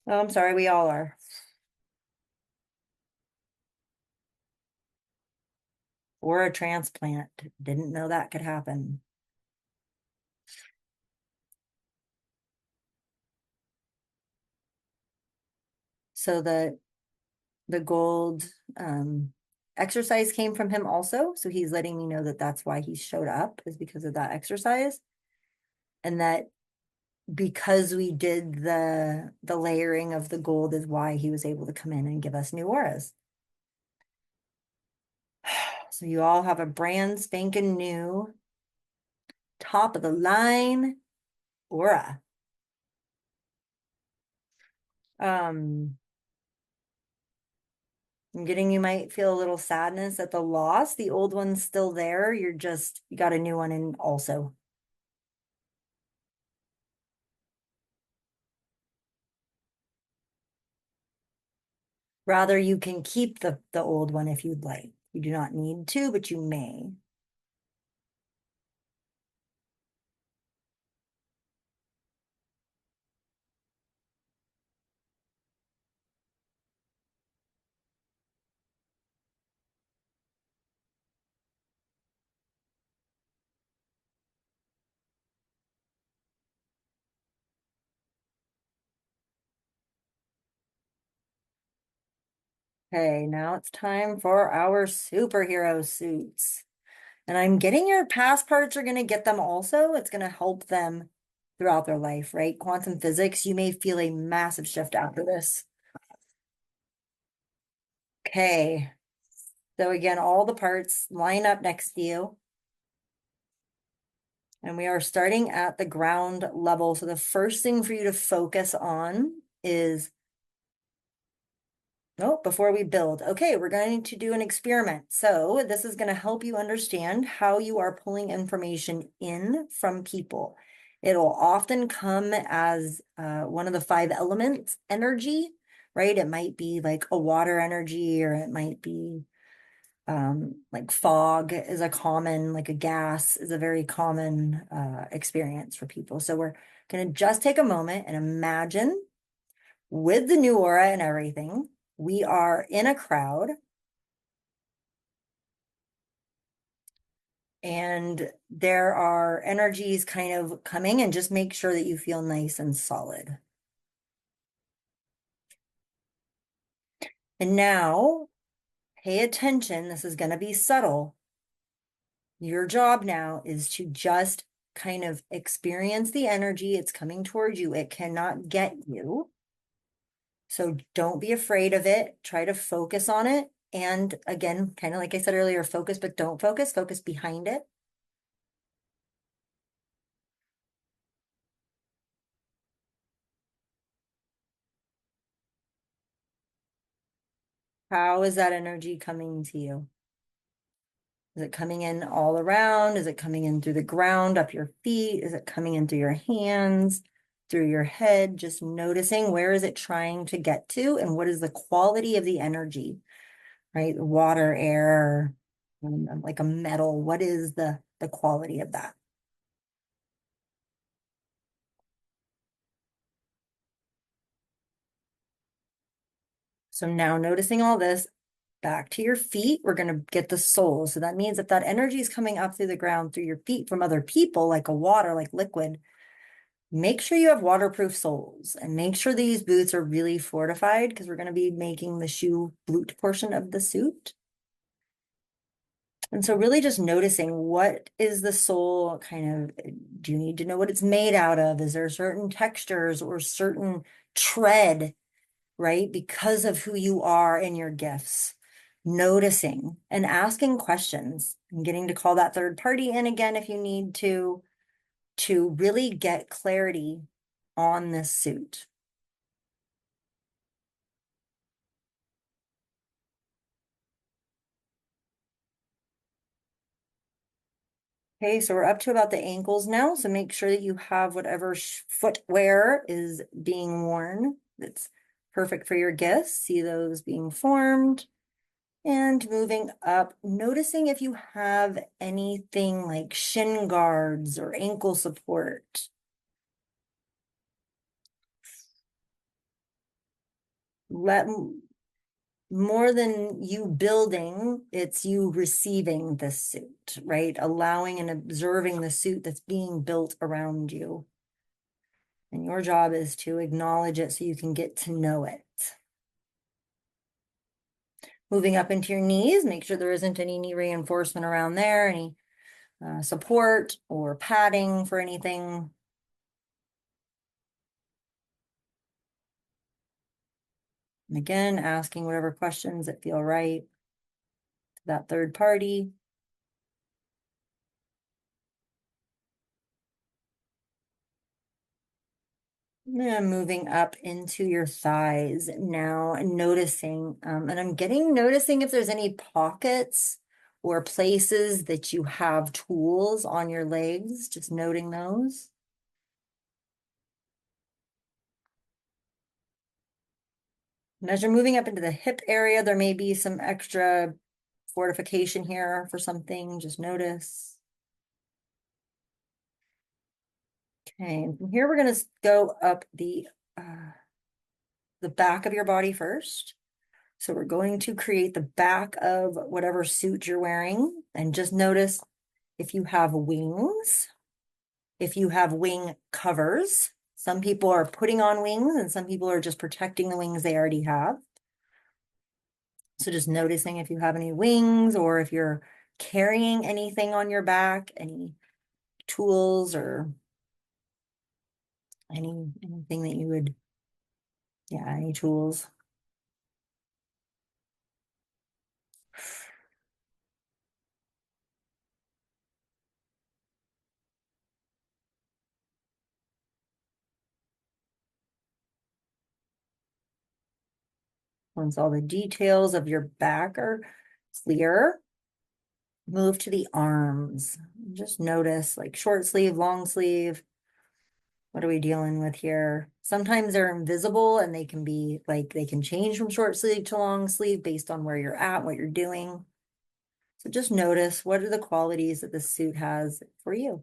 Oh, I'm sorry, we all are. Or a transplant. Didn't know that could happen. So the gold exercise came from him also. So he's letting me know that that's why he showed up, is because of that exercise. And that because we did the layering of the gold is why he was able to come in and give us new auras. So you all have a brand spanking new top of the line aura. I'm getting, you might feel a little sadness at the loss. The old one's still there. You got a new one in also. Rather, you can keep the old one if you'd like. You do not need to, but you may. Okay, now it's time for our superhero suits. And I'm getting your past parts are going to get them also. It's going to help them throughout their life, right? Quantum physics, you may feel a massive shift after this. Okay. So again, all the parts line up next to you. And we are starting at the ground level. So the first thing for you to focus on is, oh, before we build, okay, we're going to do an experiment. So this is going to help you understand how you are pulling information in from people. It'll often come as one of the 5 elements energy, right? It might be like a water energy, or it might be like fog is a common, like a gas is a very common experience for people. So we're going to just take a moment and imagine, with the new aura and everything, we are in a crowd and there are energies kind of coming, and just make sure that you feel nice and solid. And now pay attention. This is going to be subtle. Your job now is to just kind of experience the energy. It's coming towards you. It cannot get you. So don't be afraid of it. Try to focus on it. And again, kind of like I said earlier, focus, but don't focus. Focus behind it. How is that energy coming to you? Is it coming in all around? Is it coming in through the ground, up your feet? Is it coming in through your hands, through your head? Just noticing, where is it trying to get to, and what is the quality of the energy, right? Water, air, like a metal. What is the quality of that? So now noticing all this, back to your feet, we're going to get the soul. So that means if that energy is coming up through the ground, through your feet from other people, like a water, like liquid, make sure you have waterproof soles and make sure these boots are really fortified because we're going to be making the shoe boot portion of the suit. And so really just noticing what is the sole kind of, do you need to know what it's made out of? Is there certain textures or certain tread, right? Because of who you are and your gifts. Noticing and asking questions and getting to call that third party in again if you need to really get clarity on this suit. Okay, so we're up to about the ankles now. So make sure that you have whatever footwear is being worn that's perfect for your gifts. See those being formed. And moving up, noticing if you have anything like shin guards or ankle support. More than you building, it's you receiving the suit, right? Allowing and observing the suit that's being built around you. And your job is to acknowledge it so you can get to know it. Moving up into your knees, make sure there isn't any knee reinforcement around there, any support or padding for anything. And again, asking whatever questions that feel right to that third party. And moving up into your thighs now and noticing, and I'm noticing if there's any pockets or places that you have tools on your legs, just noting those. And as you're moving up into the hip area, there may be some extra fortification here for something, just notice. Okay, and from here we're going to go up the back of your body first. So we're going to create the back of whatever suit you're wearing and just notice if you have wings, if you have wing covers. Some people are putting on wings and some people are just protecting the wings they already have. So just noticing if you have any wings or if you're carrying anything on your back, any tools or anything that you would, any tools. Once all the details of your back are clear, move to the arms. Just notice like short sleeve, long sleeve. What are we dealing with here? Sometimes they're invisible and they can be like, they can change from short sleeve to long sleeve based on where you're at, what you're doing. So just notice what are the qualities that this suit has for you.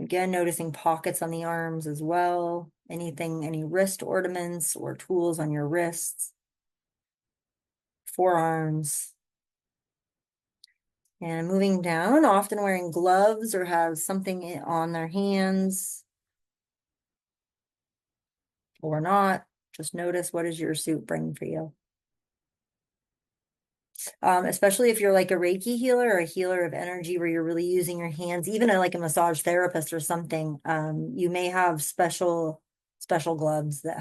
Again, noticing pockets on the arms as well. Anything, any wrist ornaments or tools on your wrists, forearms. And moving down, often wearing gloves or have something on their hands or not. Just notice what does your suit bring for you. Especially if you're like a Reiki healer or a healer of energy where you're really using your hands, even like a massage therapist or something, you may have special gloves that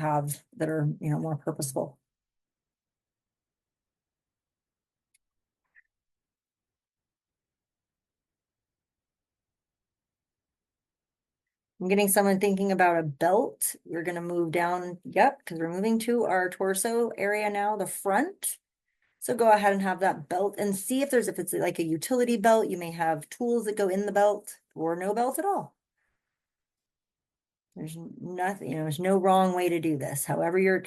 are, more purposeful. I'm getting someone thinking about a belt. We're going to move down. Yep, because we're moving to our torso area now, the front. So go ahead and have that belt and see if it's like a utility belt, you may have tools that go in the belt or no belt at all. There's nothing, there's no wrong way to do this. However you're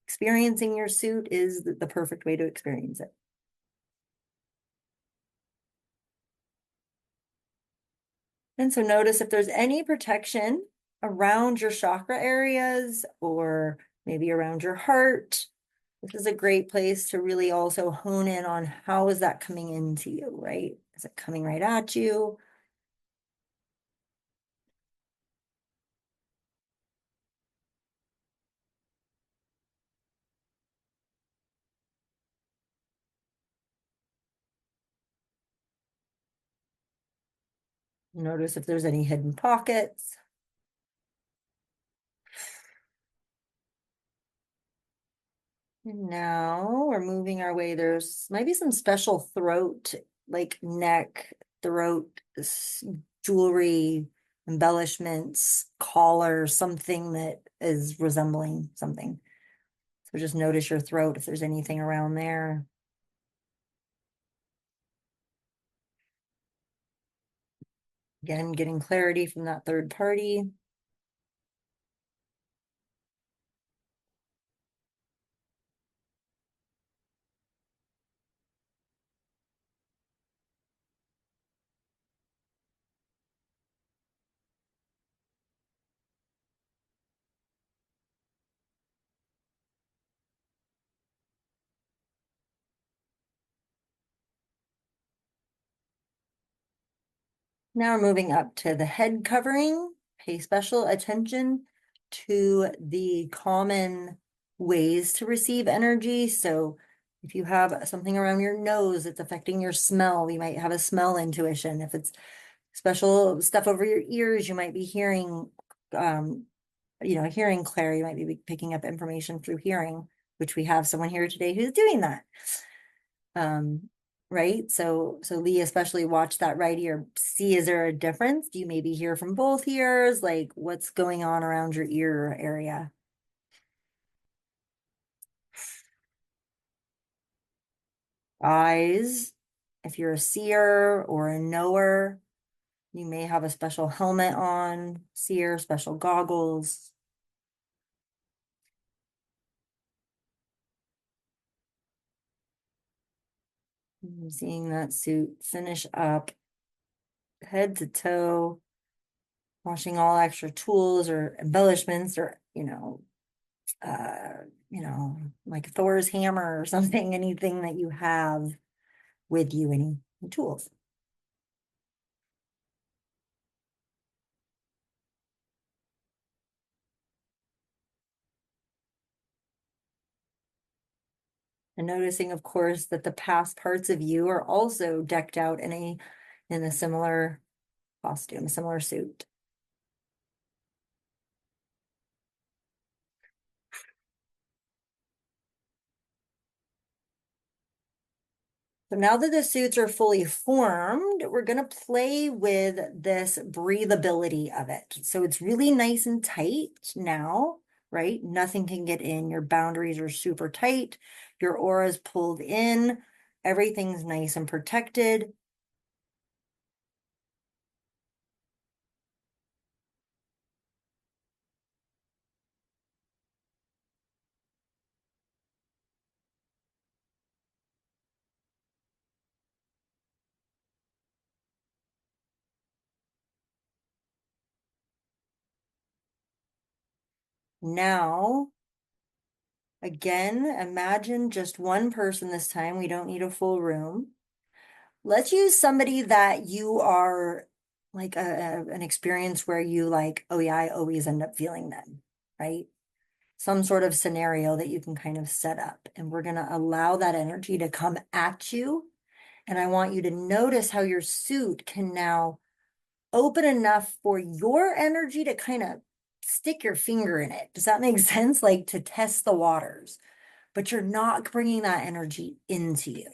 experiencing your suit is the perfect way to experience it. And so notice if there's any protection around your chakra areas or maybe around your heart. This is a great place to really also hone in on how is that coming into you, right? Is it coming right at you? Notice if there's any hidden pockets. And now we're moving our way. There's maybe some special throat, like neck, throat, jewelry, embellishments, collar, something that is resembling something. So just notice your throat if there's anything around there. Again, getting clarity from that third party. Now we're moving up to the head covering. Pay special attention to the common ways to receive energy. So if you have something around your nose that's affecting your smell, you might have a smell intuition. If it's special stuff over your ears, you might be hearing, hearing clair, you might be picking up information through hearing, which we have someone here today who's doing that. Right? So Lee, especially watch that right ear. See, is there a difference? Do you maybe hear from both ears? Like what's going on around your ear area? Eyes. If you're a seer or a knower, you may have a special helmet on, seer, special goggles. I'm seeing that suit finish up head to toe, washing all extra tools or embellishments or, like Thor's hammer or something, anything that you have with you, any tools. And noticing, of course, that the past parts of you are also decked out in a similar costume, similar suit. So now that the suits are fully formed, we're going to play with this breathability of it. So it's really nice and tight now, right? Nothing can get in. Your boundaries are super tight. Your aura is pulled in. Everything's nice and protected. Now, again, imagine just one person this time. We don't need a full room. Let's use somebody that you are like an experience where you like, oh yeah, I always end up feeling them, right? Some sort of scenario that you can kind of set up. And we're going to allow that energy to come at you. And I want you to notice how your suit can now open enough for your energy to kind of stick your finger in it. Does that make sense? Like to test the waters, but you're not bringing that energy into you.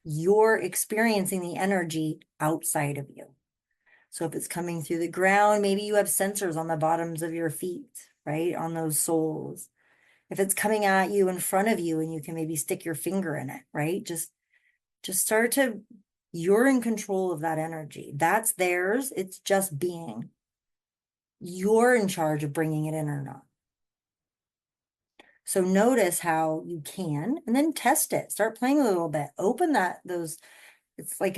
You're experiencing the energy outside of you. So if it's coming through the ground, maybe you have sensors on the bottoms of your feet, right? On those soles. If it's coming at you in front of you and you can maybe stick your finger in it, right? Just start to, you're in control of that energy. That's theirs. It's just being. You're in charge of bringing it in or not. So notice how you can, and then test it. Start playing a little bit. Open it's like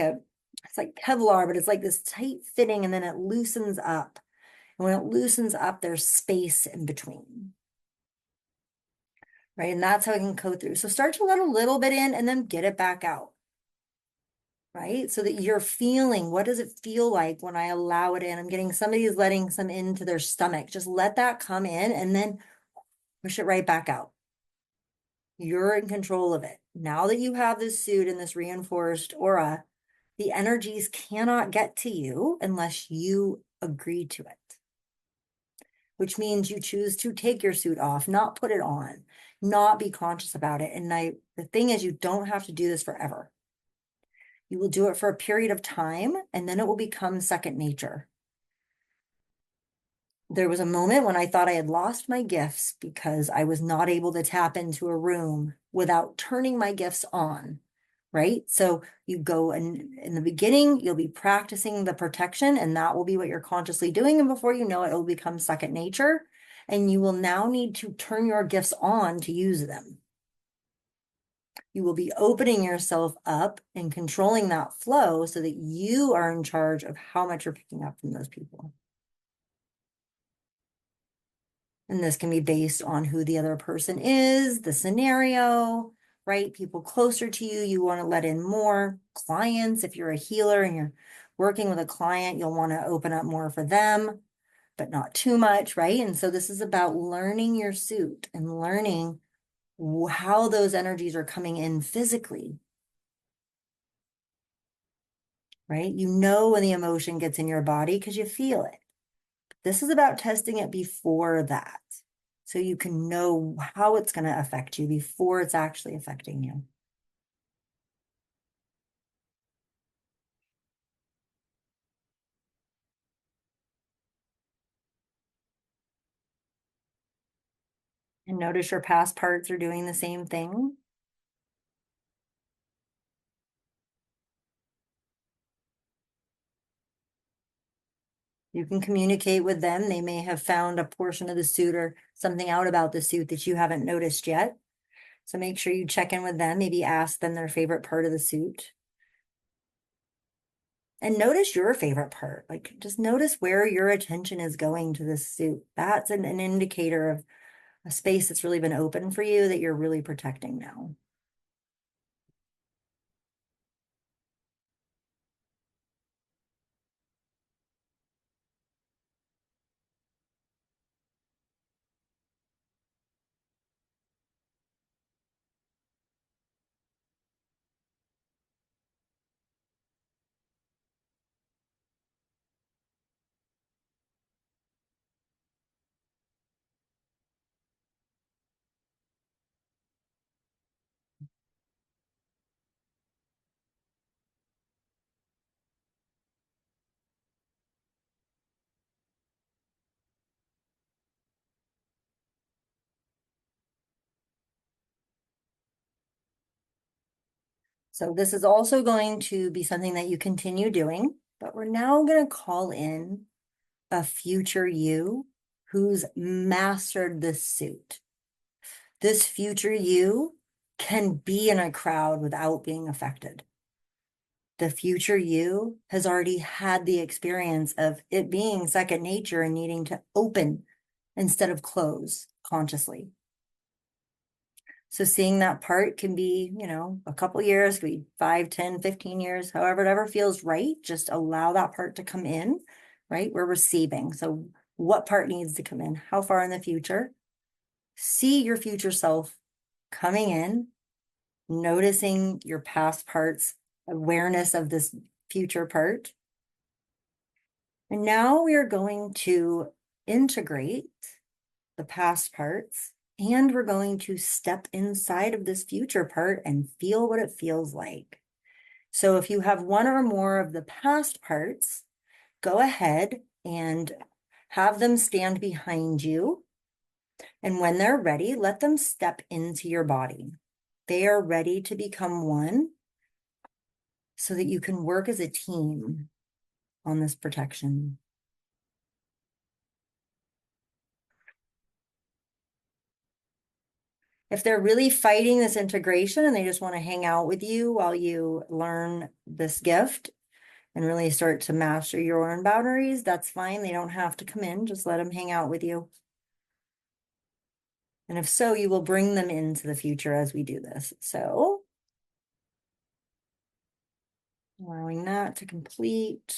Kevlar, but it's like this tight fitting, and then it loosens up. And when it loosens up, there's space in between. Right? And that's how it can go through. So start to let a little bit in and then get it back out. Right? So that you're feeling, what does it feel like when I allow it in? I'm getting somebody's letting some into their stomach. Just let that come in and then push it right back out. You're in control of it. Now that you have this suit and this reinforced aura, the energies cannot get to you unless you agree to it, which means you choose to take your suit off, not put it on, not be conscious about it. And the thing is, you don't have to do this forever. You will do it for a period of time, and then it will become second nature. There was a moment when I thought I had lost my gifts because I was not able to tap into a room without turning my gifts on, right? So you go, and in the beginning, you'll be practicing the protection, and that will be what you're consciously doing. And before you know it, it will become second nature. And you will now need to turn your gifts on to use them. You will be opening yourself up and controlling that flow so that you are in charge of how much you're picking up from those people. And this can be based on who the other person is, the scenario, right? People closer to you, you want to let in more. Clients, if you're a healer and you're working with a client, you'll want to open up more for them, but not too much, right? And so this is about learning your suit and learning how those energies are coming in physically, right? You know when the emotion gets in your body because you feel it. This is about testing it before that, so you can know how it's going to affect you before it's actually affecting you. And notice your past parts are doing the same thing. You can communicate with them. They may have found a portion of the suit or something out about the suit that you haven't noticed yet. So make sure you check in with them, maybe ask them their favorite part of the suit. And notice your favorite part. Like, just notice where your attention is going to this suit. That's an indicator of a space that's really been open for you that you're really protecting now. So this is also going to be something that you continue doing, but we're now going to call in a future you who's mastered this suit. This future you can be in a crowd without being affected. The future you has already had the experience of it being second nature and needing to open instead of close consciously. So seeing that part can be, a couple years, could be 5, 10, 15 years, however, whatever feels right. Just allow that part to come in, right? We're receiving. So what part needs to come in? How far in the future? See your future self coming in, noticing your past parts, awareness of this future part. And now we are going to integrate the past parts, and we're going to step inside of this future part and feel what it feels like. So if you have one or more of the past parts, go ahead and have them stand behind you. And when they're ready, let them step into your body. They are ready to become one so that you can work as a team on this protection. If they're really fighting this integration and they just want to hang out with you while you learn this gift and really start to master your own boundaries, that's fine. They don't have to come in. Just let them hang out with you. And if so, you will bring them into the future as we do this. So allowing that to complete.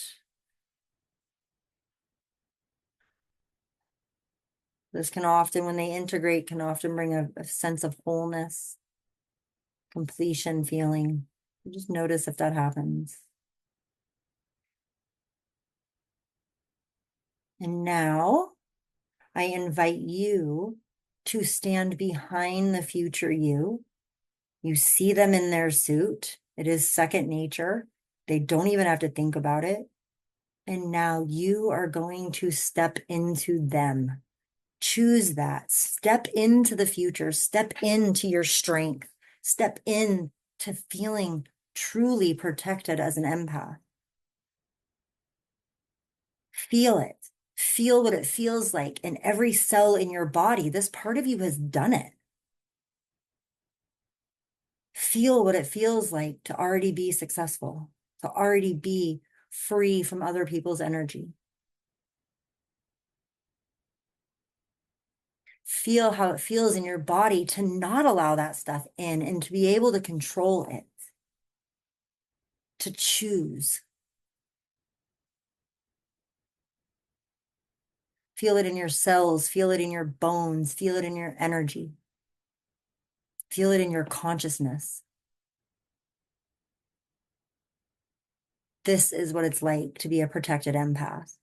This can often, when they integrate, can often bring a sense of wholeness, completion feeling. Just notice if that happens. And now I invite you to stand behind the future you. You see them in their suit. It is second nature. They don't even have to think about it. And now you are going to step into them. Choose that. Step into the future. Step into your strength. Step in to feeling truly protected as an empath. Feel it. Feel what it feels like in every cell in your body. This part of you has done it. Feel what it feels like to already be successful, to already be free from other people's energy. Feel how it feels in your body to not allow that stuff in and to be able to control it, to choose. Feel it in your cells, feel it in your bones, feel it in your energy. Feel it in your consciousness. This is what it's like to be a protected empath.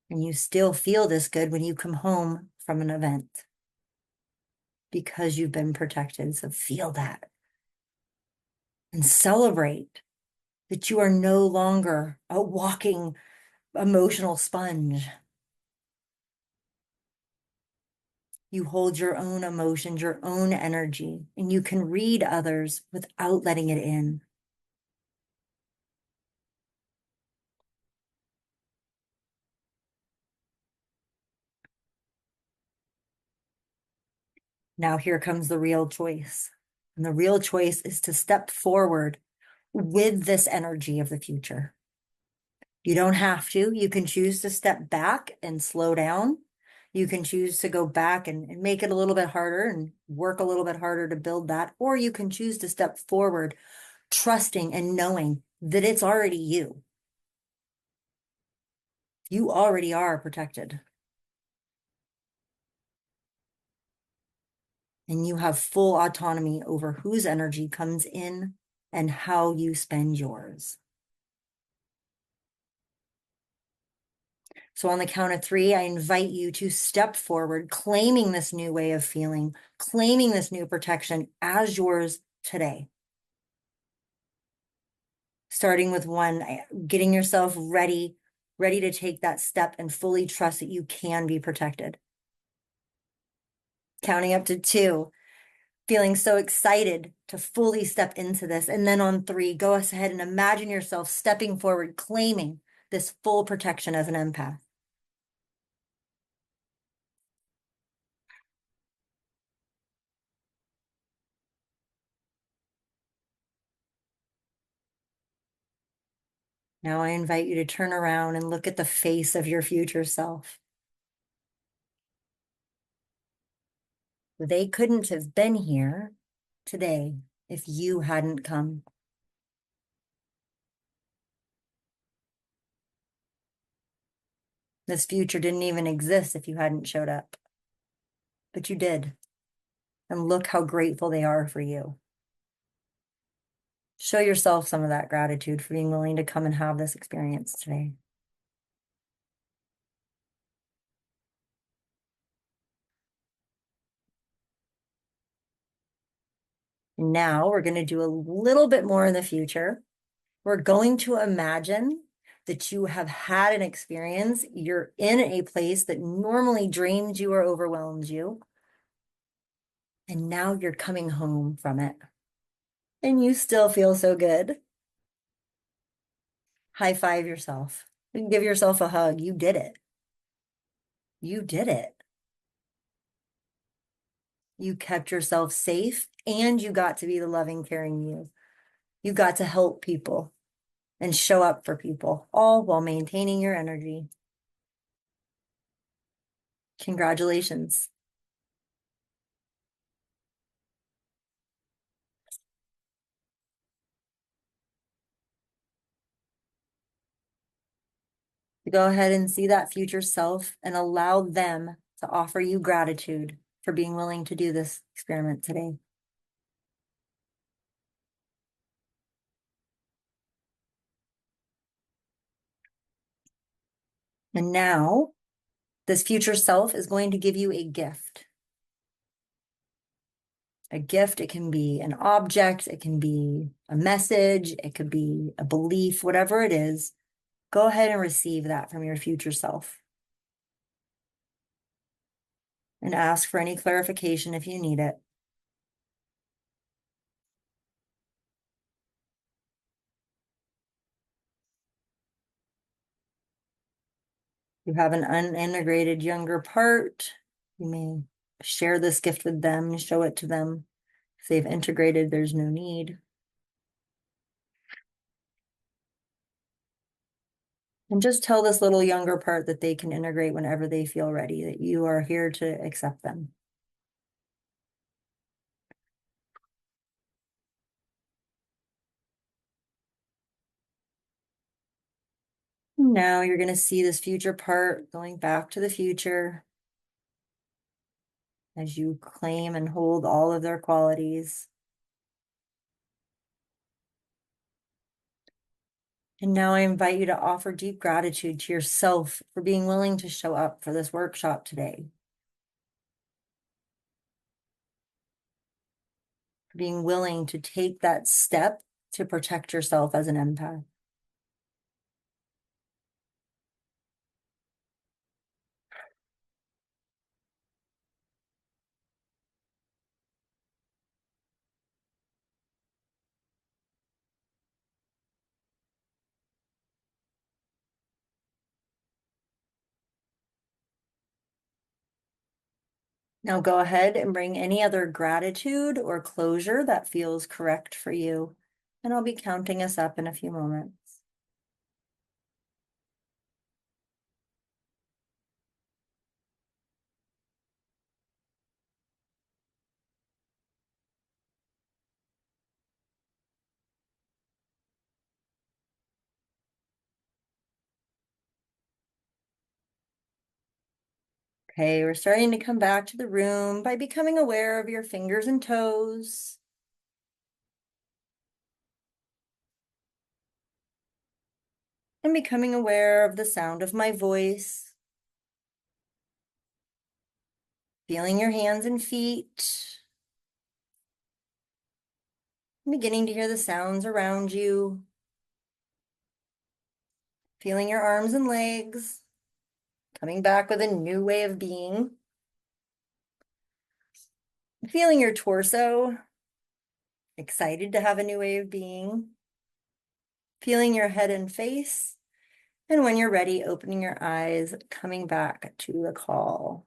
And you still feel this good when you come home from an event because you've been protected. So feel that and celebrate that you are no longer a walking emotional sponge. You hold your own emotions, your own energy, and you can read others without letting it in. Now here comes the real choice. And the real choice is to step forward with this energy of the future. You don't have to. You can choose to step back and slow down. You can choose to go back and make it a little bit harder and work a little bit harder to build that. Or you can choose to step forward, trusting and knowing that it's already you. You already are protected. And you have full autonomy over whose energy comes in and how you spend yours. So on the count of 3, I invite you to step forward, claiming this new way of feeling, claiming this new protection as yours today. Starting with 1, getting yourself ready to take that step and fully trust that you can be protected. Counting up to 2, feeling so excited to fully step into this. And then on 3, go ahead and imagine yourself stepping forward, claiming this full protection as an empath. Now I invite you to turn around and look at the face of your future self. They couldn't have been here today if you hadn't come. This future didn't even exist if you hadn't showed up. But you did. And look how grateful they are for you. Show yourself some of that gratitude for being willing to come and have this experience today. Now we're going to do a little bit more in the future. We're going to imagine that you have had an experience. You're in a place that normally drains you or overwhelms you. And now you're coming home from it. And you still feel so good. High five yourself. You can give yourself a hug. You did it. You did it. You kept yourself safe and you got to be the loving, caring you. You got to help people and show up for people, all while maintaining your energy. Congratulations. Go ahead and see that future self and allow them to offer you gratitude for being willing to do this experiment today. And now, this future self is going to give you a gift. A gift, it can be an object, it can be a message, it could be a belief, whatever it is. Go ahead and receive that from your future self. And ask for any clarification if you need it. You have an unintegrated younger part. You may share this gift with them, show it to them. If they've integrated, there's no need. And just tell this little younger part that they can integrate whenever they feel ready, that you are here to accept them. Now you're going to see this future part going back to the future as you claim and hold all of their qualities. And now I invite you to offer deep gratitude to yourself for being willing to show up for this workshop today. For being willing to take that step to protect yourself as an empath. Now go ahead and bring any other gratitude or closure that feels correct for you. And I'll be counting us up in a few moments. Okay, we're starting to come back to the room by becoming aware of your fingers and toes. And becoming aware of the sound of my voice. Feeling your hands and feet. Beginning to hear the sounds around you. Feeling your arms and legs. Coming back with a new way of being. Feeling your torso. Excited to have a new way of being. Feeling your head and face. And when you're ready, opening your eyes, coming back to the call.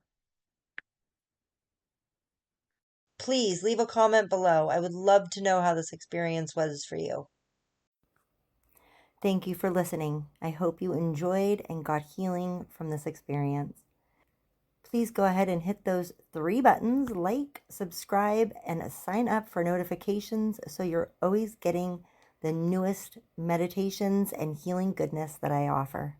Please leave a comment below. I would love to know how this experience was for you. Thank you for listening. I hope you enjoyed and got healing from this experience. Please go ahead and hit those 3 buttons, like, subscribe, and sign up for notifications so you're always getting the newest meditations and healing goodness that I offer.